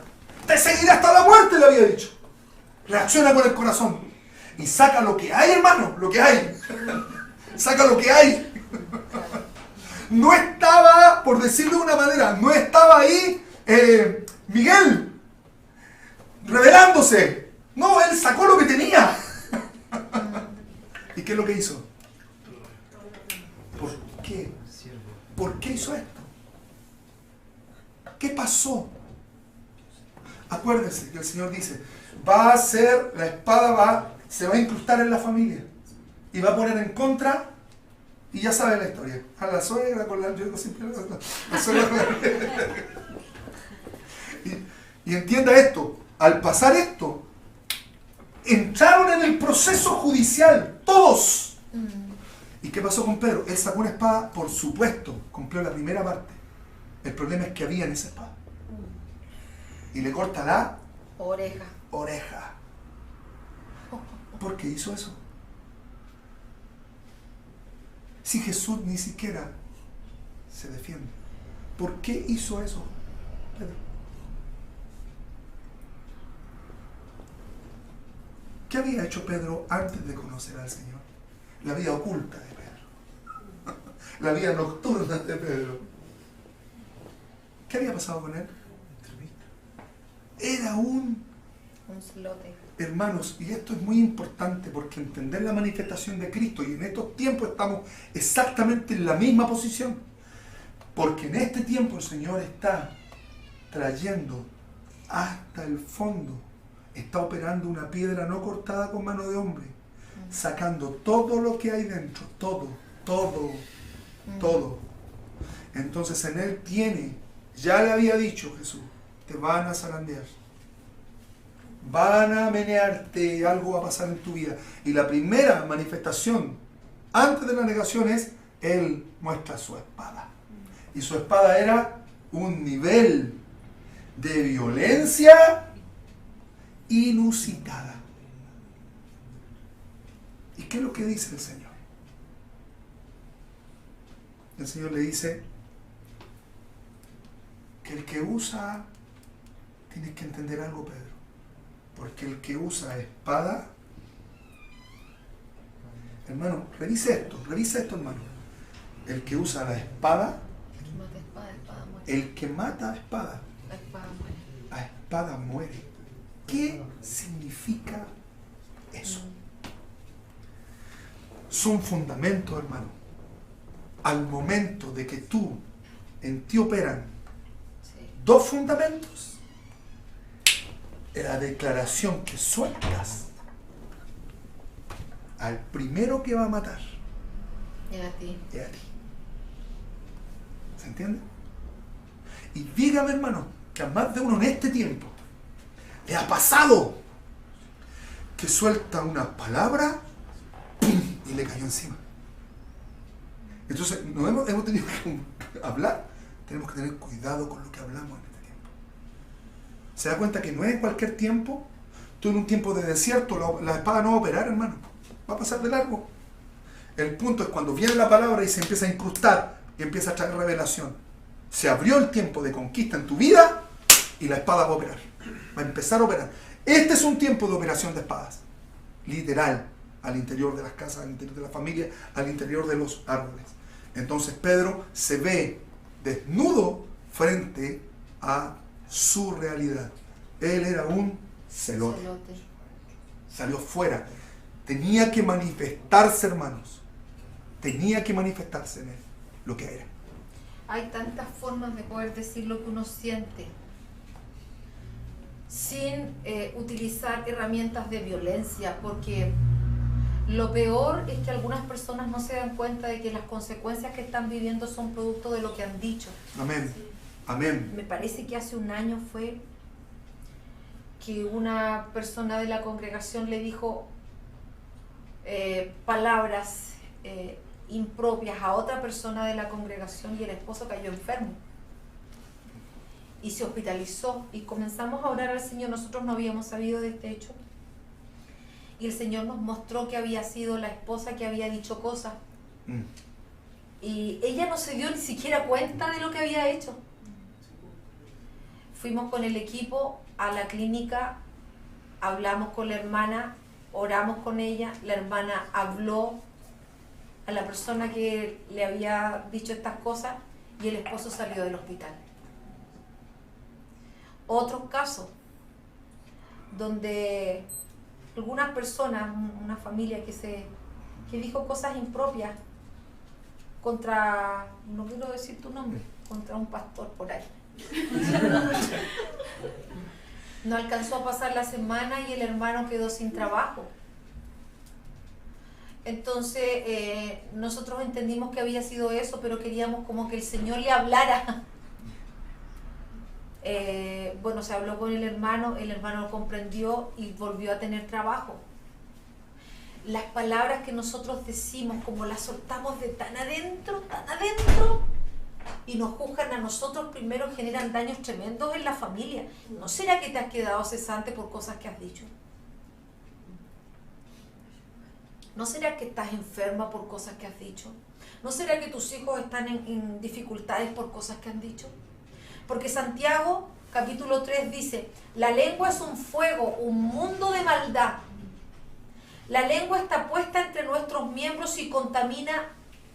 Speaker 1: Te seguiré hasta la muerte, le había dicho. Reacciona con el corazón. Y saca lo que hay, hermano. Lo que hay. Saca lo que hay. No estaba, por decirlo de una manera, no estaba ahí Miguel revelándose. No, él sacó lo que tenía. ¿Y qué es lo que hizo? ¿Por qué? ¿Por qué hizo esto? ¿Qué pasó? Acuérdense que el Señor dice, va a ser, la espada se va a incrustar en la familia y va a poner en contra, y ya sabe la historia, a la suegra con yo digo siempre la suegra con y entienda esto, al pasar esto, entraron en el proceso judicial, todos. ¿Y qué pasó con Pedro? Él sacó una espada, por supuesto, cumplió la primera parte. El problema es que había en esa espada. Y le corta la oreja. ¿Por qué hizo eso? Si Jesús ni siquiera se defiende. ¿Por qué hizo eso, Pedro? ¿Qué había hecho Pedro antes de conocer al Señor? La vida oculta de Pedro. La vida nocturna de Pedro. ¿Qué había pasado con él? Era un
Speaker 2: celote.
Speaker 1: Hermanos, y esto es muy importante porque entender la manifestación de Cristo, y en estos tiempos estamos exactamente en la misma posición, porque en este tiempo el Señor está trayendo hasta el fondo, está operando una piedra no cortada con mano de hombre, sacando todo lo que hay dentro, todo. Entonces en Él ya le había dicho Jesús, te van a zarandear, van a menearte, algo va a pasar en tu vida. Y la primera manifestación antes de la negación es, Él muestra su espada. Y su espada era un nivel de violencia inusitada. ¿Y qué es lo que dice el Señor? El Señor le dice que el que usa, tienes que entender algo, Pedro, porque el que usa espada, hermano, revisa esto, hermano. El que usa la espada, el que mata a espada, a espada muere. ¿Qué significa eso? Son fundamentos, hermano. Al momento de que en ti operan dos fundamentos, la declaración que sueltas al primero que va a matar
Speaker 2: es a ti.
Speaker 1: ¿Se entiende? Y dígame, hermano, que a más de uno en este tiempo le ha pasado que suelta una palabra, ¡pum!, y le cayó encima. Entonces hemos tenido que hablar, tenemos que tener cuidado con lo que hablamos en este tiempo. ¿Se da cuenta que no es en cualquier tiempo? Tú en un tiempo de desierto, la espada no va a operar, hermano, va a pasar de largo. El punto es cuando viene la palabra y se empieza a incrustar y empieza a traer revelación. Se abrió el tiempo de conquista en tu vida y la espada va a operar, va a empezar a operar. Este es un tiempo de operación de espadas, literal, al interior de las casas, al interior de la familia, al interior de los árboles. Entonces Pedro se ve desnudo frente a su realidad. Él era un celote. Salió fuera. Tenía que manifestarse, hermanos. Tenía que manifestarse en él lo que era.
Speaker 2: Hay tantas formas de poder decir lo que uno siente sin utilizar herramientas de violencia, porque lo peor es que algunas personas no se dan cuenta de que las consecuencias que están viviendo son producto de lo que han dicho.
Speaker 1: Amén. Amén.
Speaker 2: Me parece que hace un año fue que una persona de la congregación le dijo palabras impropias a otra persona de la congregación y el esposo cayó enfermo y se hospitalizó, y comenzamos a orar al Señor. Nosotros no habíamos sabido de este hecho y el Señor nos mostró que había sido la esposa que había dicho cosas y ella no se dio ni siquiera cuenta de lo que había hecho. Fuimos con el equipo a la clínica, hablamos con la hermana, oramos con ella, la hermana habló a la persona que le había dicho estas cosas y el esposo salió del hospital. Otros casos donde algunas personas, una familia que dijo cosas impropias contra, no quiero decir tu nombre, contra un pastor por ahí. No alcanzó a pasar la semana y el hermano quedó sin trabajo. Entonces nosotros entendimos que había sido eso, pero queríamos como que el Señor le hablara. Bueno, se habló con el hermano lo comprendió y volvió a tener trabajo. Las palabras que nosotros decimos, como las soltamos de tan adentro, y nos juzgan a nosotros primero, generan daños tremendos en la familia. ¿No será que te has quedado cesante por cosas que has dicho? ¿No será que estás enferma por cosas que has dicho? ¿No será que tus hijos están en dificultades por cosas que han dicho? Porque Santiago, capítulo 3, dice, la lengua es un fuego, un mundo de maldad. La lengua está puesta entre nuestros miembros y contamina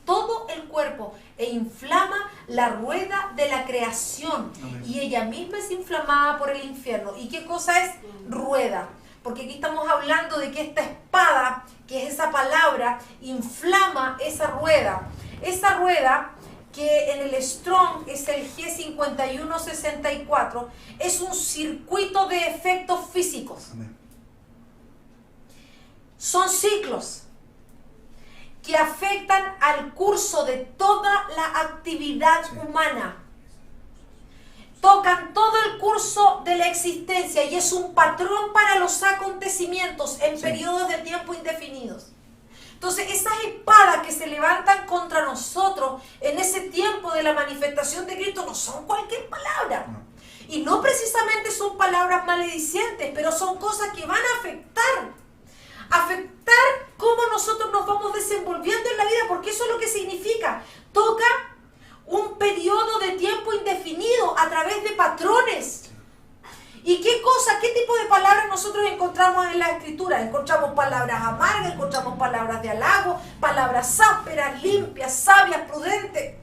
Speaker 2: todo el cuerpo e inflama la rueda de la creación.
Speaker 1: Amén.
Speaker 2: Y ella misma es inflamada por el infierno. ¿Y qué cosa es rueda? Porque aquí estamos hablando de que esta espada, que es esa palabra, inflama esa rueda. Esa rueda, que en el Strong es el G5164, es un circuito de efectos físicos.
Speaker 1: Amén.
Speaker 2: Son ciclos que afectan al curso de toda la actividad humana. Tocan todo el curso de la existencia y es un patrón para los acontecimientos en periodos de tiempo indefinidos. Entonces, esas espadas que se levantan contra nosotros en ese tiempo de la manifestación de Cristo no son cualquier palabra. Y no precisamente son palabras maledicientes, pero son cosas que van a afectar cómo nosotros nos vamos desenvolviendo en la vida, porque eso es lo que significa. Toca un periodo de tiempo indefinido a través de patrones. ¿Y qué cosa, qué tipo de palabras nosotros encontramos en la Escritura? Encontramos palabras amargas, encontramos palabras de halago, palabras ásperas, limpias, sabias, prudentes.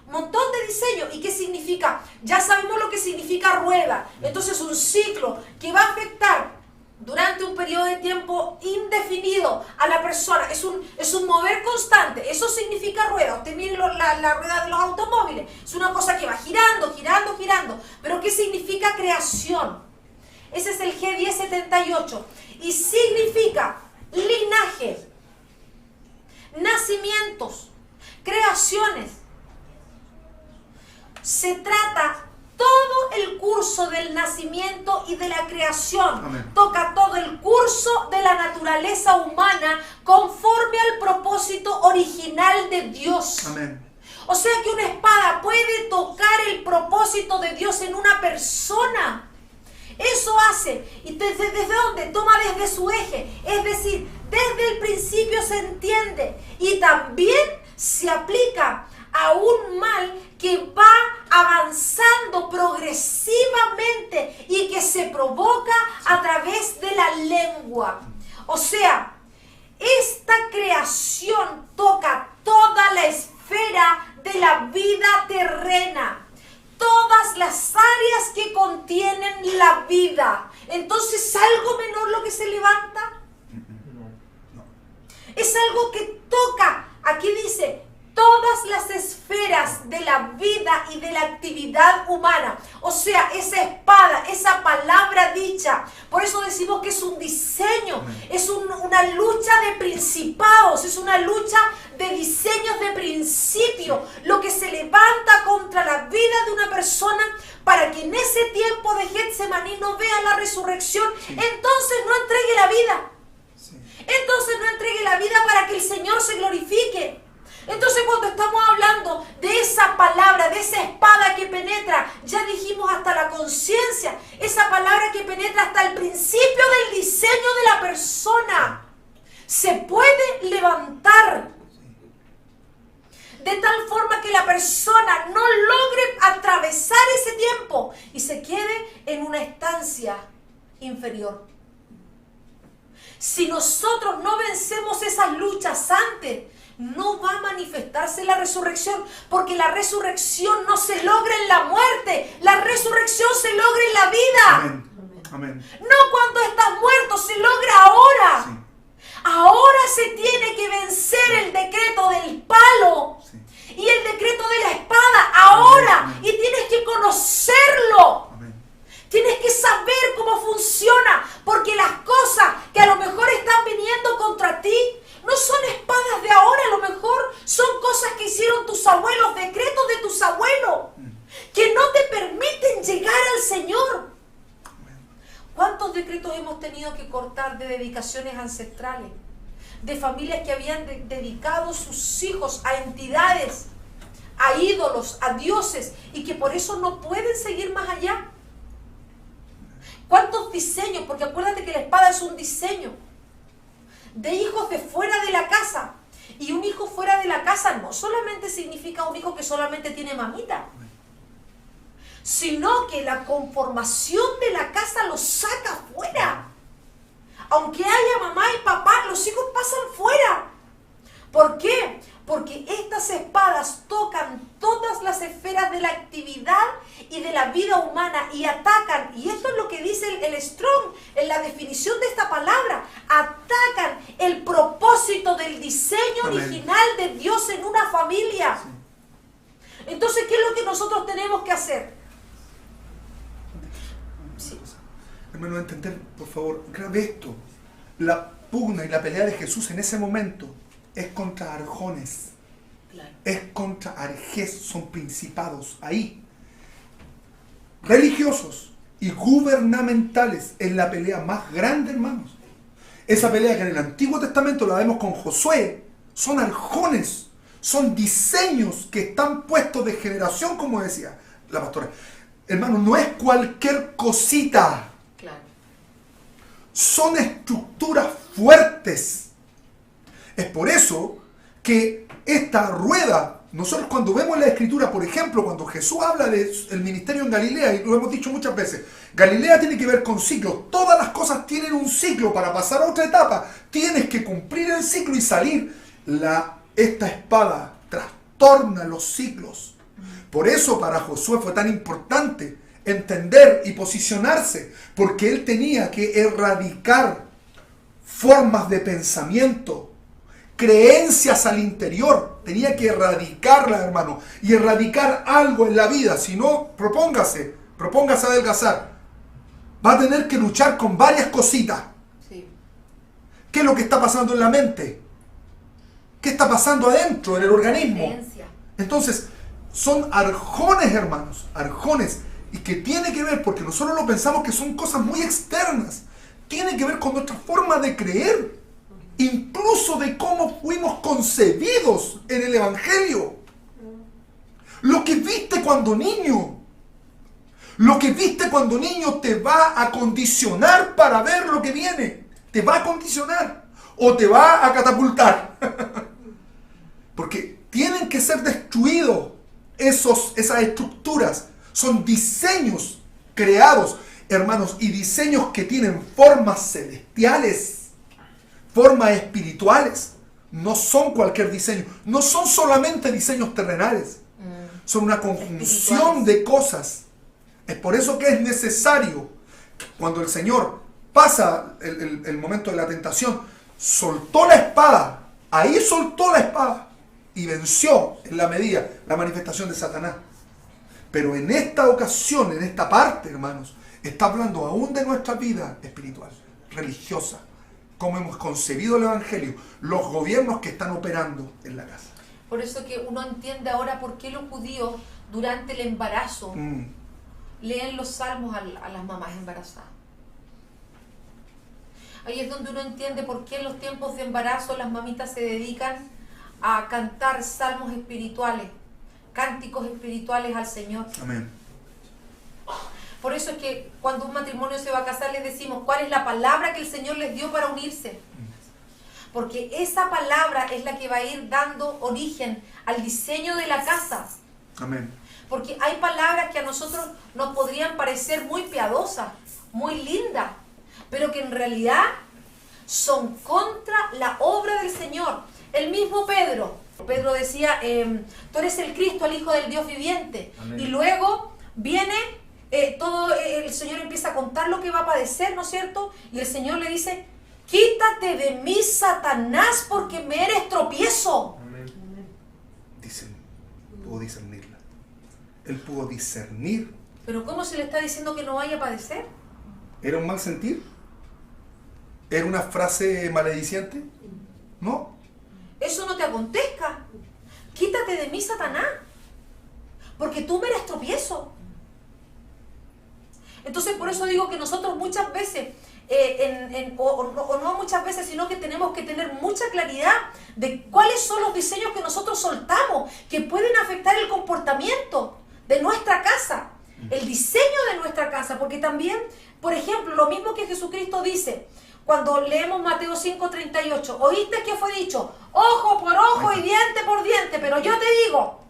Speaker 2: Un montón de diseño. ¿Y qué significa? Ya sabemos lo que significa rueda. Entonces, un ciclo que va a afectar durante un periodo de tiempo indefinido a la persona. Es un mover constante. Eso significa rueda. Usted mire la rueda de los automóviles. Es una cosa que va girando, girando, girando. Pero ¿qué significa creación? Ese es el G1078. Y significa linaje, nacimientos, creaciones. Se trata todo el curso del nacimiento y de la creación.
Speaker 1: Amén.
Speaker 2: Toca todo el curso de la naturaleza humana conforme al propósito original de Dios.
Speaker 1: Amén.
Speaker 2: O sea que una espada puede tocar el propósito de Dios en una persona. Eso hace. ¿Y desde dónde? Toma desde su eje. Es decir, desde el principio se entiende. Y también se aplica a un mal que va avanzando progresivamente y que se provoca a través de la lengua. O sea, esta creación toca toda la esfera de la vida terrena, todas las áreas que contienen la vida. Entonces, ¿es algo menor lo que se levanta? Es algo que toca, aquí dice, todas las esferas de la vida y de la actividad humana. O sea, esa espada, esa palabra dicha. Por eso decimos que es un diseño, es una lucha de principados, es una lucha de diseños de principio. Lo que se levanta contra la vida de una persona para que en ese tiempo de Getsemaní no vea la resurrección. Entonces no entregue la vida. Entonces no entregue la vida para que el Señor se glorifique. Entonces, cuando estamos hablando de esa palabra, de esa espada que penetra, ya dijimos hasta la conciencia, esa palabra que penetra hasta el principio del diseño de la persona, se puede levantar de tal forma que la persona no logre atravesar ese tiempo y se quede en una estancia inferior. Si nosotros no vencemos esas luchas antes, no va a manifestarse la resurrección, porque la resurrección no se logra en la muerte, la resurrección se logra en la vida.
Speaker 1: Amén. Amén.
Speaker 2: No cuando estás muerto, se logra ahora.
Speaker 1: Sí.
Speaker 2: Ahora se tiene que vencer el decreto del palo y el decreto de la espada, ahora.
Speaker 1: Amén.
Speaker 2: Y tienes que conocerlo.
Speaker 1: Amén.
Speaker 2: Tienes que saber cómo funciona, porque las cosas que a lo mejor están viniendo contra ti no son espadas de ahora, a lo mejor son cosas que hicieron tus abuelos, decretos de tus abuelos, que no te permiten llegar al Señor. ¿Cuántos decretos hemos tenido que cortar de dedicaciones ancestrales? De familias que habían dedicado sus hijos a entidades, a ídolos, a dioses, y que por eso no pueden seguir más allá. ¿Cuántos diseños? Porque acuérdate que la espada es un diseño de hijos de fuera de la casa. Y un hijo fuera de la casa no solamente significa un hijo que solamente tiene mamita, sino que la conformación de la casa lo saca fuera. Aunque haya mamá y papá, los hijos pasan fuera. ¿Por qué? Porque estas espadas tocan todas las esferas de la actividad y de la vida humana y atacan, y esto es lo que dice el Strong en la definición de esta palabra, atacan el propósito del diseño original de Dios en una familia. Entonces, ¿qué es lo que nosotros tenemos que hacer? Sí.
Speaker 1: Hermano, entender, por favor, grabe esto. La pugna y la pelea de Jesús en ese momento es contra arjones, claro. Es contra arjes, son principados ahí, religiosos y gubernamentales. Es la pelea más grande, hermanos. Esa pelea que en el Antiguo Testamento la vemos con Josué, son arjones, son diseños que están puestos de generación, como decía la pastora. Hermano, no es cualquier cosita, claro. Son estructuras fuertes. Es por eso que esta rueda, nosotros cuando vemos la Escritura, por ejemplo, cuando Jesús habla del ministerio en Galilea, y lo hemos dicho muchas veces, Galilea tiene que ver con ciclos. Todas las cosas tienen un ciclo. Para pasar a otra etapa, tienes que cumplir el ciclo y salir. Esta espada trastorna los ciclos. Por eso para Josué fue tan importante entender y posicionarse, porque él tenía que erradicar formas de pensamiento, creencias al interior. Tenía que erradicarla, hermano, y erradicar algo en la vida. Si no, propóngase adelgazar. Va a tener que luchar con varias cositas. Sí. ¿Qué es lo que está pasando en la mente? ¿Qué está pasando adentro, en el organismo? Entonces, son arjones, hermanos, arjones, y que tiene que ver, porque nosotros lo pensamos que son cosas muy externas, tiene que ver con nuestra forma de creer, incluso de cómo fuimos concebidos en el Evangelio. Lo que viste cuando niño, te va a condicionar para ver lo que viene, te va a condicionar o te va a catapultar. Porque tienen que ser destruidos esas estructuras. Son diseños creados, hermanos, y diseños que tienen formas celestiales, formas espirituales. No son cualquier diseño, no son solamente diseños terrenales, son una conjunción de cosas. Es por eso que es necesario, cuando el Señor pasa el momento de la tentación, soltó la espada, ahí soltó la espada y venció en la medida la manifestación de Satanás. Pero en esta ocasión, en esta parte, hermanos, está hablando aún de nuestra vida espiritual, religiosa, cómo hemos concebido el Evangelio, los gobiernos que están operando en la casa.
Speaker 2: Por eso que uno entiende ahora por qué los judíos durante el embarazo leen los salmos a las mamás embarazadas. Ahí es donde uno entiende por qué en los tiempos de embarazo las mamitas se dedican a cantar salmos espirituales, cánticos espirituales al Señor.
Speaker 1: Amén.
Speaker 2: Por eso es que cuando un matrimonio se va a casar les decimos cuál es la palabra que el Señor les dio para unirse. Porque esa palabra es la que va a ir dando origen al diseño de la casa.
Speaker 1: Amén.
Speaker 2: Porque hay palabras que a nosotros nos podrían parecer muy piadosas, muy lindas, pero que en realidad son contra la obra del Señor. El mismo Pedro decía, tú eres el Cristo, el Hijo del Dios viviente. Amén. Y luego viene, el Señor empieza a contar lo que va a padecer, ¿no es cierto? Y el Señor le dice, quítate de mí, Satanás, porque me eres tropiezo.
Speaker 1: Amén. Pudo discernirla. Él pudo discernir.
Speaker 2: Pero ¿cómo se le está diciendo que no vaya a padecer?
Speaker 1: ¿Era un mal sentir? ¿Era una frase malediciente? No.
Speaker 2: Eso no te acontezca. Quítate de mí, Satanás, porque tú me eres tropiezo. Entonces, por eso digo que nosotros muchas veces, o no muchas veces, sino que tenemos que tener mucha claridad de cuáles son los diseños que nosotros soltamos, que pueden afectar el comportamiento de nuestra casa, el diseño de nuestra casa, porque también, por ejemplo, lo mismo que Jesucristo dice, cuando leemos Mateo 5:38, oíste que fue dicho, ojo por ojo y diente por diente, pero yo te digo,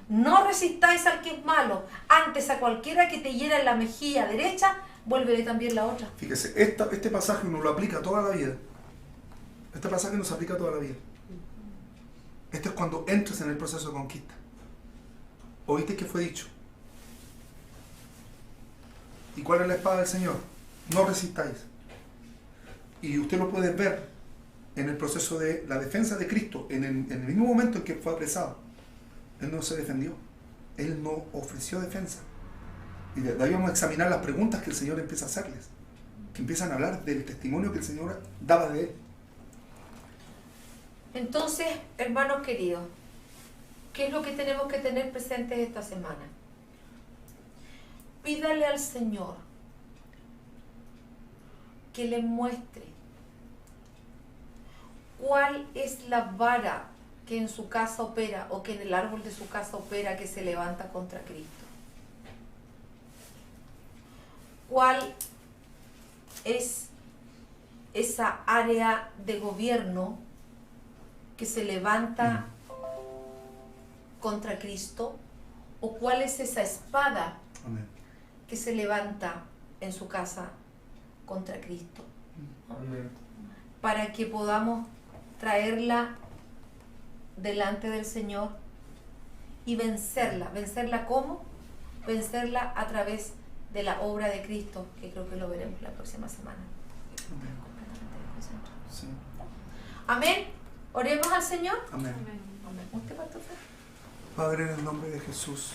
Speaker 2: no resistáis al que es malo, antes a cualquiera que te hiera en la mejilla derecha, vuélvele también la otra.
Speaker 1: Fíjese, este pasaje uno lo aplica toda la vida. Este pasaje nos aplica toda la vida. Esto es cuando entras en el proceso de conquista. ¿Oíste qué fue dicho? ¿Y cuál es la espada del Señor? No resistáis. Y usted lo puede ver en el proceso de la defensa de Cristo, en el mismo momento en que fue apresado. Él no se defendió. Él no ofreció defensa. Y de ahí vamos a examinar las preguntas que el Señor empieza a hacerles, que empiezan a hablar del testimonio que el Señor daba de él.
Speaker 2: Entonces, hermanos queridos, ¿qué es lo que tenemos que tener presentes esta semana? Pídale al Señor que le muestre cuál es la vara que en su casa opera o que en el árbol de su casa opera que se levanta contra Cristo. ¿Cuál es esa área de gobierno que se levanta contra Cristo? ¿O cuál es esa espada
Speaker 1: Amén.
Speaker 2: que se levanta en su casa contra Cristo?
Speaker 3: Amén.
Speaker 2: Para que podamos traerla delante del Señor y vencerla. ¿Vencerla cómo? Vencerla a través de la obra de Cristo, que creo que lo veremos la próxima semana.
Speaker 1: Amén. Sí.
Speaker 2: Amén. Oremos al Señor.
Speaker 1: Amén.
Speaker 2: Amén. ¿Usted, pastor?
Speaker 1: Padre, en el nombre de Jesús,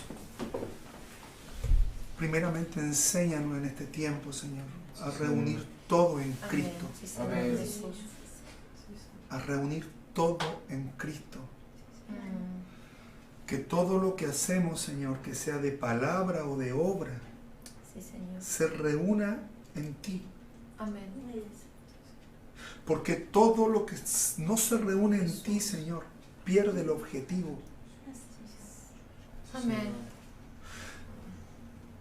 Speaker 1: primeramente enséñanos en este tiempo, Señor, a reunir todo en Cristo.
Speaker 2: Amén. Sí, Señor
Speaker 3: Amén.
Speaker 2: Jesús.
Speaker 1: A reunir todo en Cristo.
Speaker 2: Mm.
Speaker 1: Que todo lo que hacemos, Señor, que sea de palabra o de obra,
Speaker 2: Sí, Señor.
Speaker 1: se reúna en ti.
Speaker 2: Amén.
Speaker 1: Porque todo lo que no se reúne en ti, Señor, pierde el objetivo.
Speaker 2: Amén.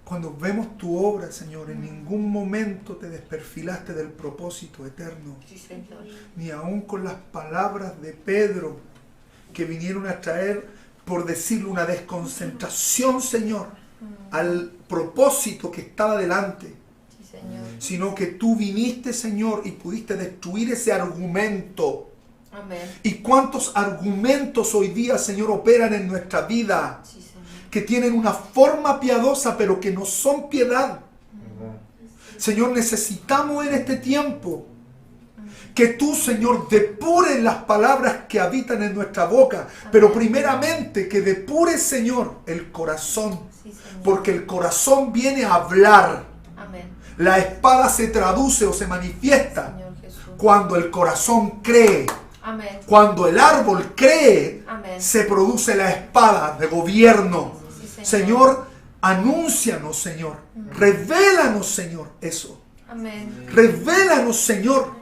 Speaker 1: Cuando vemos tu obra, Señor, en ningún momento te desperfilaste del propósito eterno.
Speaker 2: Sí, Señor.
Speaker 1: Ni aun con las palabras de Pedro, que vinieron a traer, por decirlo, una desconcentración, Señor, al propósito que estaba delante.
Speaker 2: Sí, Señor.
Speaker 1: Sino que tú viniste, Señor, y pudiste destruir ese argumento.
Speaker 2: Amén.
Speaker 1: ¿Y cuántos argumentos hoy día, Señor, operan en nuestra vida?
Speaker 2: Sí, Señor.
Speaker 1: Que tienen una forma piadosa, pero que no son piedad. Señor, necesitamos en este tiempo que tú, Señor, depures las palabras que habitan en nuestra boca, pero primeramente que depures, Señor, el corazón,
Speaker 2: Sí, Señor.
Speaker 1: porque el corazón viene a hablar.
Speaker 2: Amén.
Speaker 1: La espada se traduce o se manifiesta
Speaker 2: Señor Jesús.
Speaker 1: cuando el corazón cree.
Speaker 2: Amén.
Speaker 1: Cuando el árbol cree,
Speaker 2: Amén.
Speaker 1: se produce la espada de gobierno.
Speaker 2: Sí,
Speaker 1: Señor, anúncianos, Señor. Revélanos, Señor, eso.
Speaker 2: Amén.
Speaker 1: Revélanos, Señor.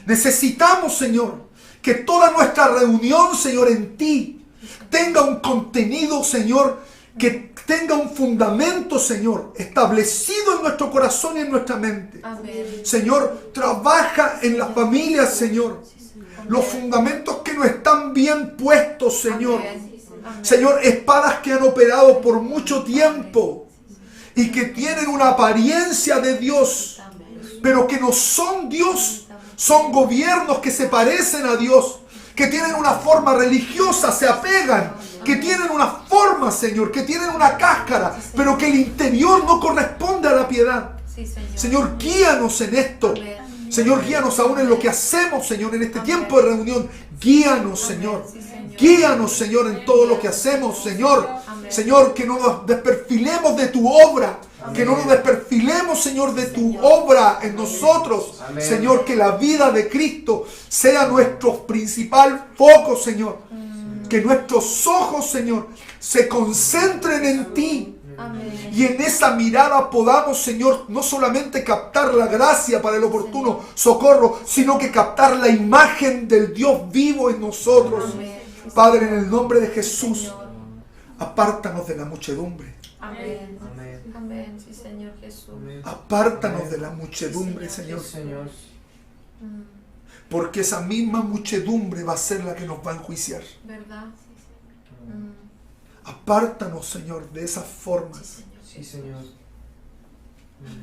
Speaker 1: Necesitamos, Señor, que toda nuestra reunión, Señor, en ti tenga un contenido, Señor, que tenga un fundamento, Señor, establecido en nuestro corazón y en nuestra mente.
Speaker 2: Amén.
Speaker 1: Señor, trabaja en las familias, Señor. Los fundamentos que no están bien puestos, Señor.
Speaker 2: Amén. Amén.
Speaker 1: Señor, espadas que han operado por mucho tiempo y que tienen una apariencia de Dios, pero que no son Dios. Son gobiernos que se parecen a Dios, que tienen una forma religiosa, se apegan, que tienen una forma, Señor, que tienen una cáscara, pero que el interior no corresponde a la piedad.
Speaker 2: Sí, Señor.
Speaker 1: Señor, guíanos en esto.
Speaker 2: Amén.
Speaker 1: Señor, guíanos aún en lo que hacemos, Señor, en este tiempo de reunión. Guíanos, Señor.
Speaker 2: Sí, Señor.
Speaker 1: Guíanos, Señor, en todo lo que hacemos, Señor.
Speaker 2: Amén.
Speaker 1: Señor, que no nos desperfilemos de tu obra. Que no nos desperfilemos, Señor, de tu obra en nosotros.
Speaker 3: Amén.
Speaker 1: Señor, que la vida de Cristo sea nuestro principal foco, Señor. Que nuestros ojos, Señor, se concentren en ti.
Speaker 2: Amén.
Speaker 1: Y en esa mirada podamos, Señor, no solamente captar la gracia para el oportuno socorro, sino que captar la imagen del Dios vivo en nosotros.
Speaker 2: Amén.
Speaker 1: Padre, en el nombre de Jesús,
Speaker 2: Señor.
Speaker 1: apártanos de la muchedumbre.
Speaker 2: Amén.
Speaker 3: Amén.
Speaker 2: Amén. Sí, Señor Jesús.
Speaker 3: Amén.
Speaker 1: Apártanos de la muchedumbre, Señor.
Speaker 3: Sí, Señor.
Speaker 1: Porque esa misma muchedumbre va a ser la que nos va a enjuiciar.
Speaker 2: ¿Verdad?
Speaker 1: Apártanos, Señor, de esas formas.
Speaker 2: Sí, Señor.
Speaker 3: Sí, Señor.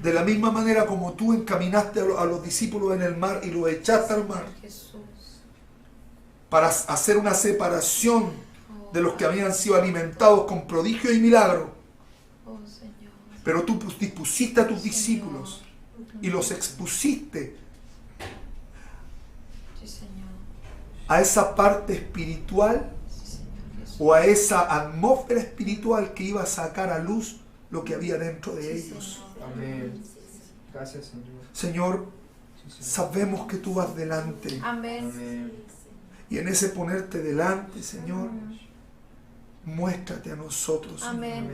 Speaker 1: De la misma manera como tú encaminaste a los discípulos en el mar y los echaste al mar
Speaker 2: Jesús.
Speaker 1: para hacer una separación de los que habían sido alimentados con prodigios y milagros.
Speaker 2: Oh, Señor.
Speaker 1: Pero tú dispusiste a tus discípulos y los expusiste
Speaker 2: Sí, Señor.
Speaker 1: a esa parte espiritual
Speaker 2: Sí, Señor Jesús.
Speaker 1: o a esa atmósfera espiritual que iba a sacar a luz lo que había dentro de
Speaker 2: Sí,
Speaker 1: ellos.
Speaker 2: Señor.
Speaker 3: Amén. Gracias, Señor.
Speaker 1: Señor,
Speaker 3: Sí, Señor.
Speaker 1: sabemos que tú vas delante.
Speaker 2: Amén.
Speaker 3: Amén.
Speaker 1: Y en ese ponerte delante, Señor, muéstrate a nosotros, Señor.
Speaker 2: Amén.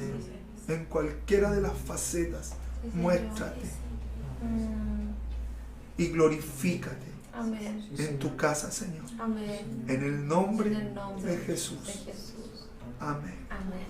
Speaker 1: En cualquiera de las facetas,
Speaker 2: Sí, Señor.
Speaker 1: muéstrate
Speaker 2: Mm.
Speaker 1: y glorifícate
Speaker 2: Amén.
Speaker 3: Sí,
Speaker 1: en tu casa, Señor.
Speaker 2: Amén.
Speaker 1: En el nombre
Speaker 2: En el nombre
Speaker 1: de Jesús.
Speaker 2: de Jesús.
Speaker 1: Amén.
Speaker 2: Amén.